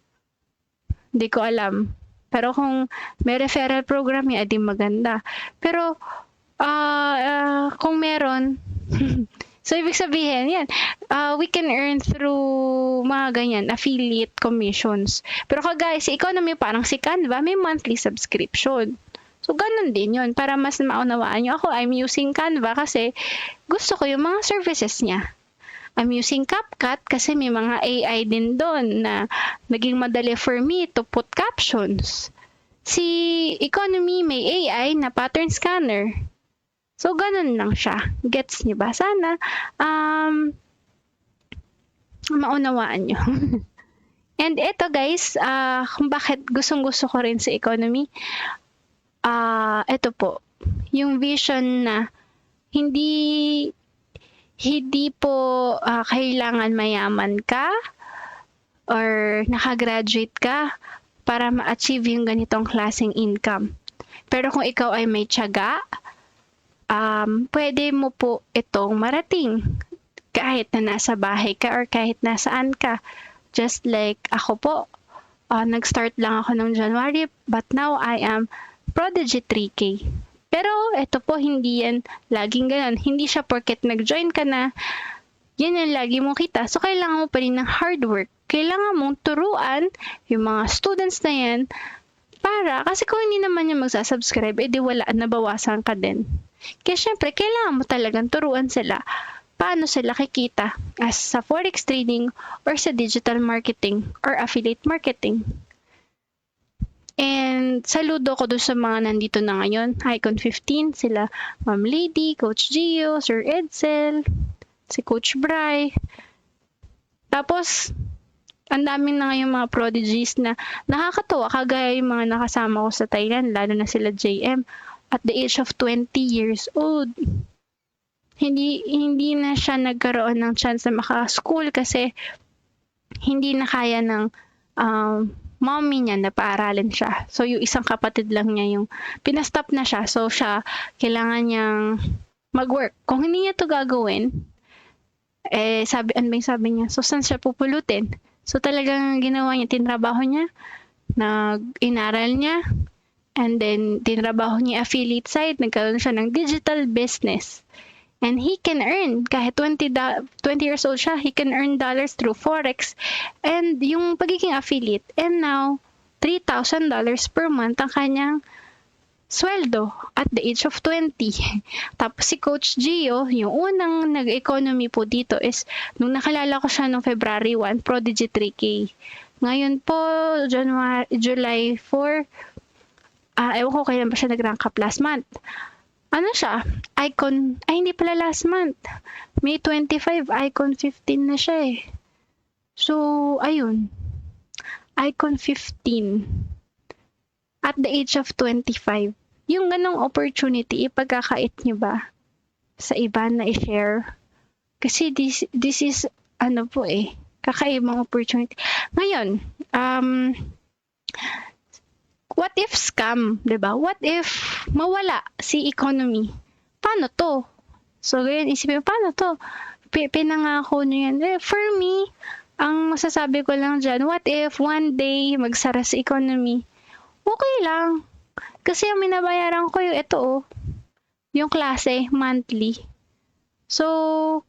Hindi ko alam. Pero kung may referral program, di maganda. Pero, kung meron, so ibig sabihin, yan, we can earn through mga ganyan, affiliate commissions. Pero kagaya si Economy, parang si Canva, may monthly subscription. So, ganun din yun. Para mas maunawaan nyo ako, I'm using Canva kasi gusto ko yung mga services niya. I'm using CapCut kasi may mga AI din doon na naging madali for me to put captions. Si Economy may AI na pattern scanner. So, ganun lang siya. Gets niyo ba? Sana maunawaan nyo. And eto guys, kung bakit gustong-gusto ko rin sa economy, eto po, yung vision na hindi hindi po kailangan mayaman ka or nakagraduate ka para ma-achieve yung ganitong klaseng income. Pero kung ikaw ay may tiyaga, pwede mo po itong marating kahit na nasa bahay ka or kahit nasaan ka. Just like ako po, nag-start lang ako ng January, but now I am Prodigy 3K. Pero ito po, hindi yan laging ganun. Hindi siya porket nag-join ka na, yan yung lagi mong kita. So, kailangan mo pa rin ng hard work. Kailangan mong turuan yung mga students na yan kasi kung hindi naman yung magsasubscribe, edi wala, nabawasan ka din. Kaya syempre, kailangan mo talagang turuan sila paano sila kikita as sa forex trading or sa digital marketing or affiliate marketing. And saludo ko doon sa mga nandito na ngayon, Icon 15, sila Ma'am Lady, Coach Gio, Sir Edsel, si Coach Bry. Tapos, ang daming na ngayong mga prodigies na nakakatuwa, kagaya yung mga nakasama ko sa Thailand, lalo na sila JM, at the age of 20 years old. Hindi na siya nagkaroon ng chance na maka-school kasi hindi na kaya ng mommy niya na paaralin siya. So, yung isang kapatid lang niya yung pinastop na siya. So, siya, kailangan niyang mag-work. Kung hindi niya to gagawin, sabi niya, so saan siya pupulutin? So, talagang ginawa niya, tinrabaho niya, inaral niya, and then tinrabaho niya affiliate site, nagkaroon siya ng digital business. And he can earn, kahit 20 years old siya, he can earn dollars through Forex and yung pagiging affiliate. And now, $3,000 per month ang kanyang sweldo at the age of 20. Tapos si Coach Gio, yung unang nag-economy po dito is, nung nakalala ko siya noong February 1, Prodigy 3K. Ngayon po, July 4, ewan ko kailan ba siya nag-rank up last month. Ano siya? Icon, hindi pala last month. May 25, Icon 15 na siya eh. So, ayun. Icon 15. At the age of 25. Yung ganong opportunity, ipagkakait nyo ba sa iba na i-share? Kasi this is, kakaibang opportunity. Ngayon, what if scam, diba? What if mawala si economy? Paano to? So, ganyan, isipin, paano to? Pinangako nyo yan. For me, ang masasabi ko lang dyan, what if one day magsara si economy? Okay lang. Kasi yung minabayaran ko yung klase, monthly. So,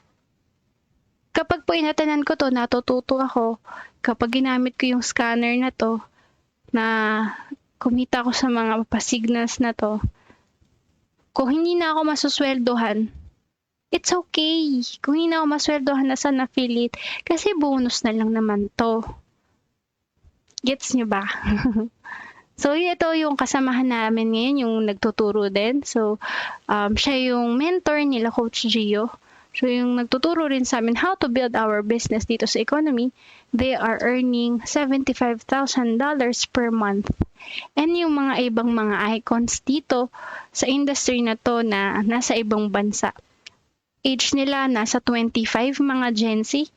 kapag po inatanan ko to, natututo ako. Kapag ginamit ko yung scanner na to, na kumita ko sa mga pasignals na to, kung hindi na ako masusweldohan, it's okay. Kung hindi na ako masweldohan na sa affiliate, kasi bonus na lang naman to. Gets nyo ba? So, ito yung kasamahan namin ngayon, yung nagtuturo din. So, siya yung mentor nila, Coach Gio. So, yung nagtuturo rin sa amin how to build our business dito sa economy. They are earning $75,000 per month. And yung mga ibang mga icons dito sa industry na to na nasa ibang bansa. Age nila nasa 25, mga Gen Z.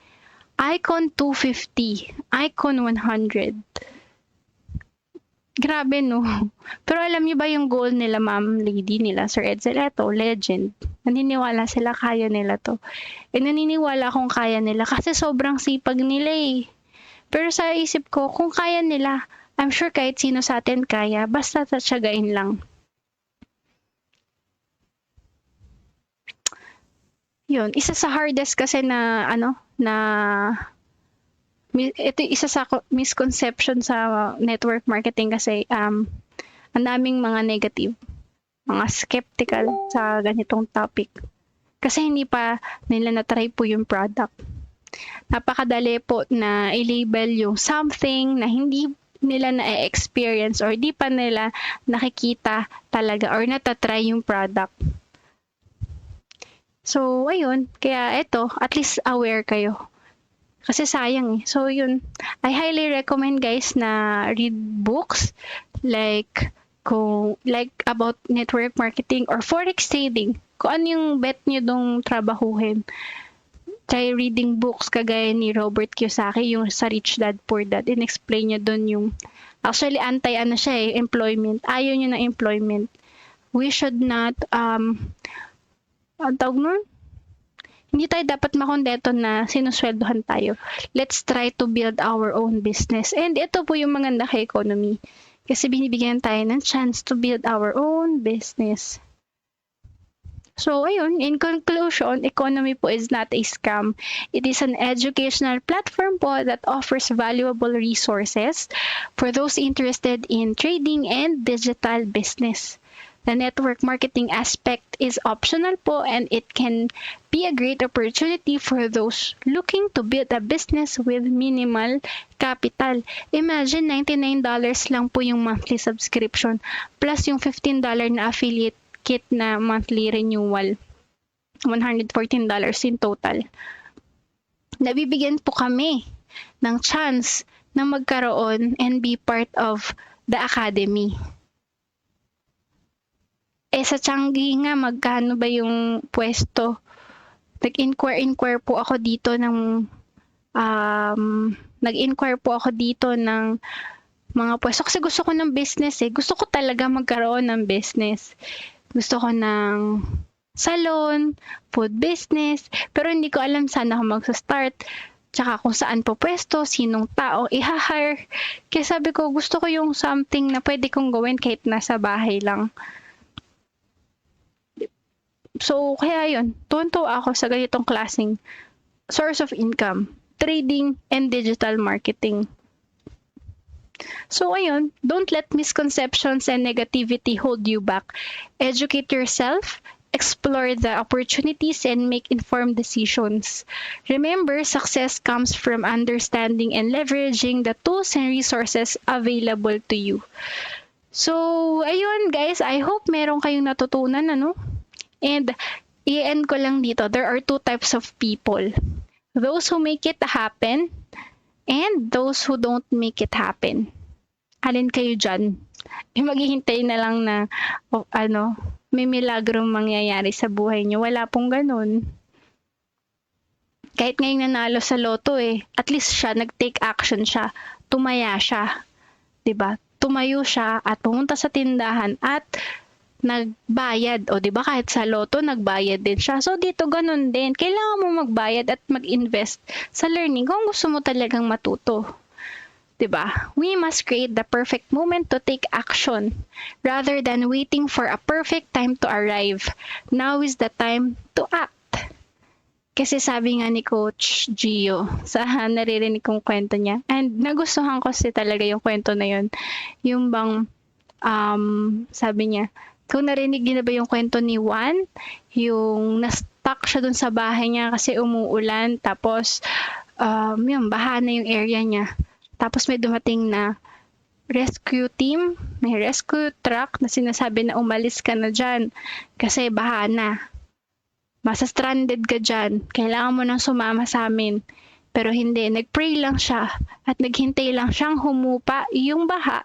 Icon 250, Icon 100. Grabe, no? Pero alam niyo ba yung goal nila, Ma'am Lady, nila, Sir Edsel? Eto, legend. Naniniwala sila kaya nila to. Naniniwala kung kaya nila kasi sobrang sipag nila eh. Pero sa isip ko, kung kaya nila, I'm sure kahit sino sa atin kaya, basta tatsagain lang. Yun, isa sa hardest kasi ito isa sa misconception sa network marketing kasi ang daming mga negative, mga skeptical sa ganitong topic. Kasi hindi pa nila na-try po yung product. Napakadali po na i-label yung something na hindi nila na-experience or di pa nila nakikita talaga or natatry yung product. So, ayun. Kaya ito, at least aware kayo. Kasi sayang eh. So yun, I highly recommend guys na read books like about network marketing or forex trading. Kung ano yung bet nyo dong trabahuhin. Try reading books kagaya ni Robert Kiyosaki, yung sa Rich Dad Poor Dad. In-explain niya doon yung, actually anti-ano siya eh, employment. Ayaw niya ng employment. We should not, ang tawag nun? Hindi tayo dapat makondeto na sinusweldohan tayo. Let's try to build our own business. And ito po yung maganda kay economy. Kasi binibigyan tayo ng chance to build our own business. So, ayun, in conclusion, economy po is not a scam. It is an educational platform po that offers valuable resources for those interested in trading and digital business. The network marketing aspect is optional po and it can be a great opportunity for those looking to build a business with minimal capital. Imagine $99 lang po yung monthly subscription plus yung $15 na affiliate kit na monthly renewal. $114 in total. Nabibigyan po kami ng chance na magkaroon and be part of the academy. Sa Changi nga, magkano ba yung pwesto? Nag-inquire po ako dito ng mga pwesto kasi gusto ko ng business eh. Gusto ko talaga magkaroon ng business. Gusto ko ng salon, food business, pero hindi ko alam saan ako magsa-start. Tsaka kung saan po pwesto, sinong tao i-hire. Kaya sabi ko, gusto ko yung something na pwede kong gawin kahit nasa bahay lang. So, kaya yun, tuwan-tuwa ako sa ganitong klaseng source of income, trading and digital marketing. So, ayun, don't let misconceptions and negativity hold you back. Educate yourself, explore the opportunities, and make informed decisions. Remember, success comes from understanding and leveraging the tools and resources available to you. So, ayun guys, I hope meron kayong natutunan, ano? And i-end ko lang dito, there are two types of people. Those who make it happen and those who don't make it happen. Alin kayo dyan? Maghihintay na lang na may milagrong mangyayari sa buhay nyo. Wala pong ganun. Kahit ngayong nanalo sa loto at least siya, nag-take action siya. Tumaya siya. 'Di ba? Tumayo siya at pumunta sa tindahan at nagbayad. O 'di ba kahit sa loto nagbayad din siya. So dito ganun din. Kailangan mo magbayad at mag-invest sa learning kung gusto mo talagang matuto. 'Di ba? We must create the perfect moment to take action rather than waiting for a perfect time to arrive. Now is the time to act. Kasi sabi nga ni Coach Gio sa naririnig kong kwento niya, and nagustuhan ko talaga yung kwento na yun. Yung bang sabi niya, kung narinig niyo na ba yung kwento ni Juan, yung na-stuck siya dun sa bahay niya kasi umuulan, tapos yung baha na yung area niya. Tapos may dumating na rescue team, may rescue truck na sinasabi na umalis ka na dyan kasi baha na. Masa-stranded ka dyan, kailangan mo nang sumama sa amin. Pero hindi, nag-pray lang siya at naghintay lang siyang humupa yung baha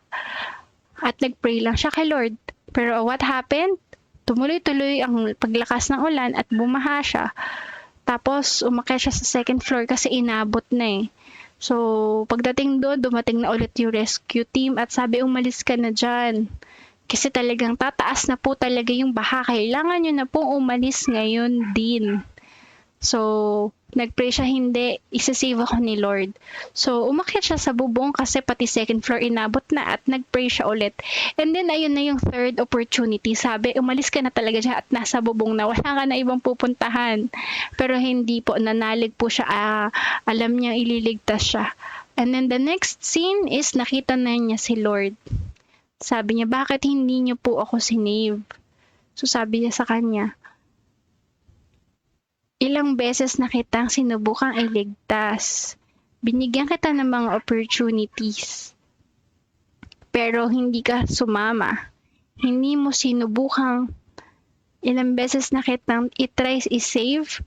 at nag-pray lang siya kay Lord. Pero what happened? Tumuloy-tuloy ang paglakas ng ulan at bumaha siya. Tapos umakyat siya sa second floor kasi inabot na So pagdating doon, dumating na ulit yung rescue team at sabi umalis ka na dyan. Kasi talagang tataas na po talaga yung baha. Kailangan nyo na pong umalis ngayon din. So nag-pray siya, hindi, isa-save ako ni Lord. So, umakyat siya sa bubong kasi pati second floor inabot na at nag-pray siya ulit. And then, ayun na yung third opportunity. Sabi, umalis ka na talaga siya at nasa bubong na. Wala ka na ibang pupuntahan. Pero hindi po, nanalig po siya. Alam niya, ililigtas siya. And then, the next scene is nakita na niya si Lord. Sabi niya, bakit hindi niyo po ako sinave? So, sabi niya sa kanya, ilang beses na kitang sinubukang iligtas. Binigyan kita ng mga opportunities. Pero hindi ka sumama. Hindi mo sinubukang ilang beses na kitang itry i-save.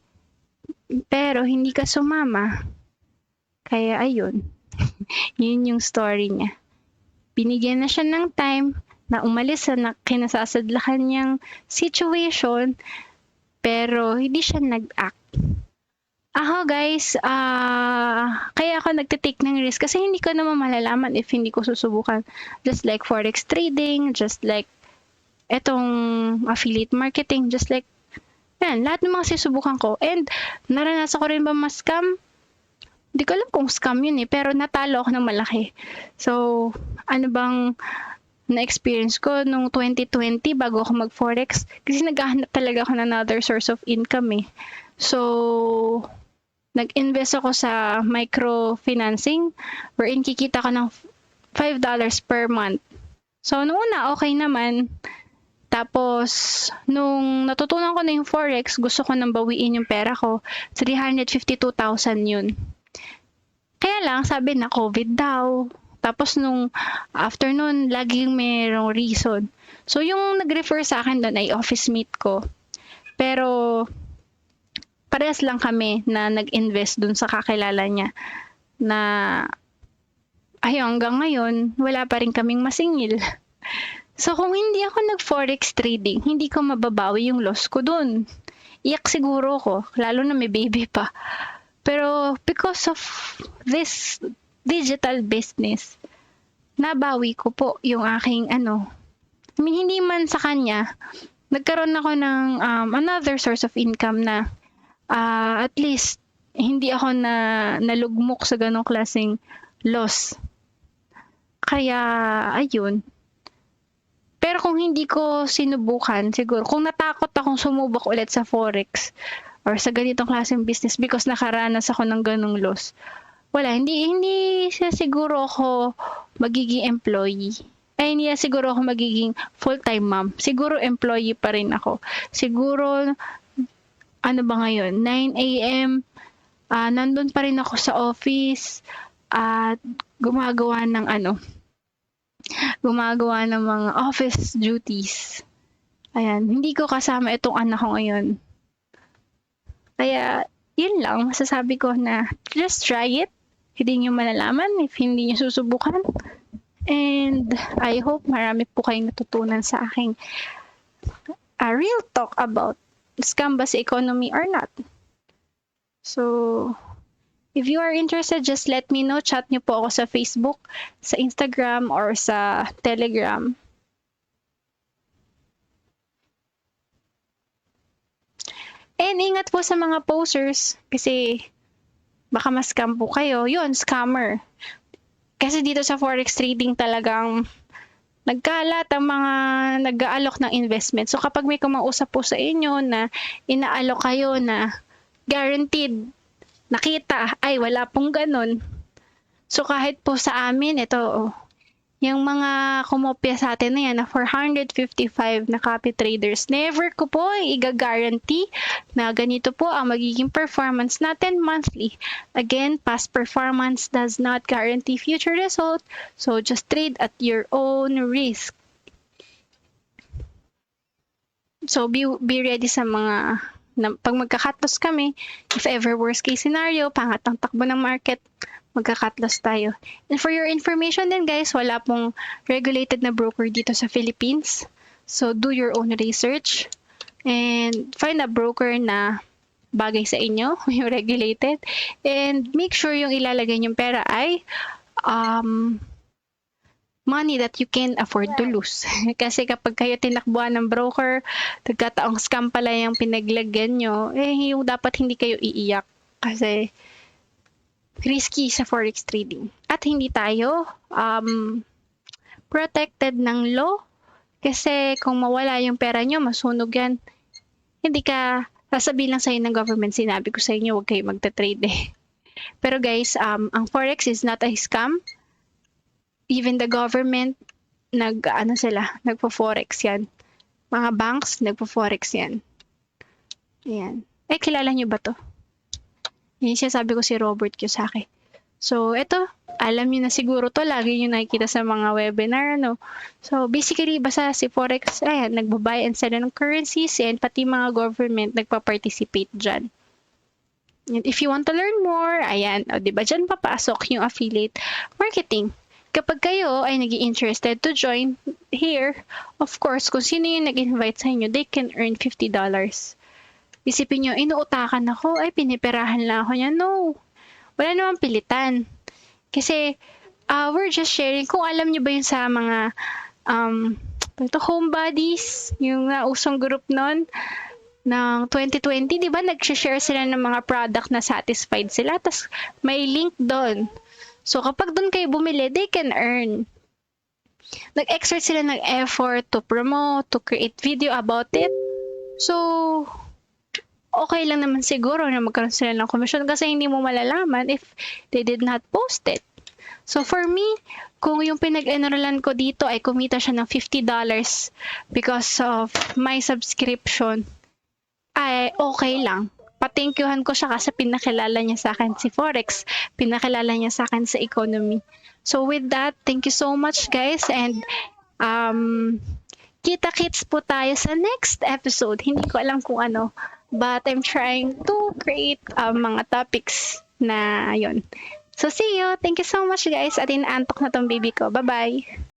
Pero hindi ka sumama. Kaya ayun, yun yung story niya. Binigyan na siya ng time na umalis sa kinasasadlakan niyang situation, pero hindi siya nag-act. Ako guys, kaya ako nagtitake ng risk kasi hindi ko naman malalaman if hindi ko susubukan. Just like forex trading, just like etong affiliate marketing, just like yan, lahat ng mga sinusubukan ko. And naranasan ko rin ba ma-scam? Hindi ko alam kung scam yun pero natalo ako ng malaki. So, ano bang na-experience ko nung 2020 bago ako mag-forex? Kasi naghahanap talaga ako ng another source of income So, nag-invest ako sa microfinancing wherein kikita ko ng $5 per month. So, noong una, okay naman. Tapos, nung natutunan ko na yung forex, gusto ko nang bawiin yung pera ko. 352,000 yun. Kaya lang, sabi na COVID daw. Tapos nung afternoon, laging mayroong reason. So, yung nag-refer sa akin doon ay office mate ko. Pero, parehas lang kami na nag-invest dun sa kakilala niya na hanggang ngayon, wala pa rin kaming masingil. So, kung hindi ako nag-forex trading, hindi ko mababawi yung loss ko dun. Iyak siguro ko, lalo na may baby pa. Pero, because of this digital business, nabawi ko po yung aking hindi man sa kanya, nagkaroon ako ng another source of income na at least hindi ako nalugmok sa ganong klaseng loss. Kaya, ayun. Pero kung hindi ko sinubukan, siguro, kung natakot akong sumubok ulit sa forex or sa ganitong klaseng business because nakaranas ako ng ganong loss, wala, hindi siya siguro ako magiging employee. Ay, hindi siguro ako magiging full-time mom. Siguro employee pa rin ako. Siguro, ano ba ngayon? 9 a.m. Nandun pa rin ako sa office at gumagawa ng mga office duties. Ayan, hindi ko kasama itong anak ko ngayon. Kaya, yun lang, masasabi ko na just try it. Hindi nyo malalaman if hindi nyo susubukan. And I hope marami po kayong natutunan sa aking real talk about scam ba sa economy or not. So, if you are interested, just let me know. Chat nyo po ako sa Facebook, sa Instagram, or sa Telegram. And ingat po sa mga posters kasi baka ma-scam po kayo. Yun, scammer. Kasi dito sa forex trading talagang nagkalat ang mga nag-aalok ng investment. So kapag may kumausap po sa inyo na inaalok kayo na guaranteed nakita, ay wala pong ganun. So kahit po sa amin, ito, yung mga kumopya sa atin na yan, na 455 na copy traders, never ko po i-guarantee na ganito po ang magiging performance natin monthly. Again, past performance does not guarantee future result, so just trade at your own risk. So be ready sa mga, pag magka-cut loss kami, if ever worst case scenario, pangat ang takbo ng market, magka-cut loss tayo. And for your information din guys, wala pong regulated na broker dito sa Philippines. So do your own research and find a broker na bagay sa inyo, yung regulated. And make sure yung ilalagay yung pera ay money that you can afford to lose. Kasi kapag kayo tinakbuhan ng broker, nagkataong scam pala yung pinaglagyan nyo, yung dapat hindi kayo iiyak. Kasi risky sa forex trading. At hindi tayo protected ng law kasi kung mawala yung pera nyo, masunog yan. Hindi ka, sasabihin lang sa'yo ng government, sinabi ko sa inyo, huwag kayo magta-trade Pero guys, ang forex is not a scam. Even the government, nagpo-forex yan. Mga banks, nagpo-forex yan. Ayan. Kilala nyo ba to? Yan siya sabi ko si Robert Kiyosaki. So, eto, alam niyo na siguro to, lagi niyo nakikita sa mga webinar, So, basically, basta si Forex, nagbabuy and sell ng currencies and pati mga government nagpa-participate dyan. And if you want to learn more, ayan, o, diba, dyan papasok yung affiliate marketing. Kapag kayo ay nag-i-interested to join here, of course, kung sino yung nag-invite sa inyo, they can earn $50. Isipin nyo, inuutakan ako, ay piniperahan lang ako niya. No, wala namang pilitan. Kasi, we're just sharing. Kung alam nyo ba yun sa mga homebodies, yung nausong group nun, ng 2020, di ba, nag-share sila ng mga product na satisfied sila, tas may link doon. So, kapag doon kayo bumili, they can earn. Nag-exert sila ng effort to promote, to create video about it. So, okay lang naman siguro na magkaroon sila ng commission kasi hindi mo malalaman if they did not post it. So, for me, kung yung pinag-enrollan ko dito ay kumita siya ng $50 because of my subscription, ay okay lang. Patinkyuhan ko siya kasi pinakilala niya sa akin si Forex. Pinakilala niya sa akin sa economy. So with that, thank you so much guys and kita-kits po tayo sa next episode. Hindi ko alam kung ano, but I'm trying to create mga topics na yun. So see you. Thank you so much guys at inaantok na tong baby ko. Bye-bye.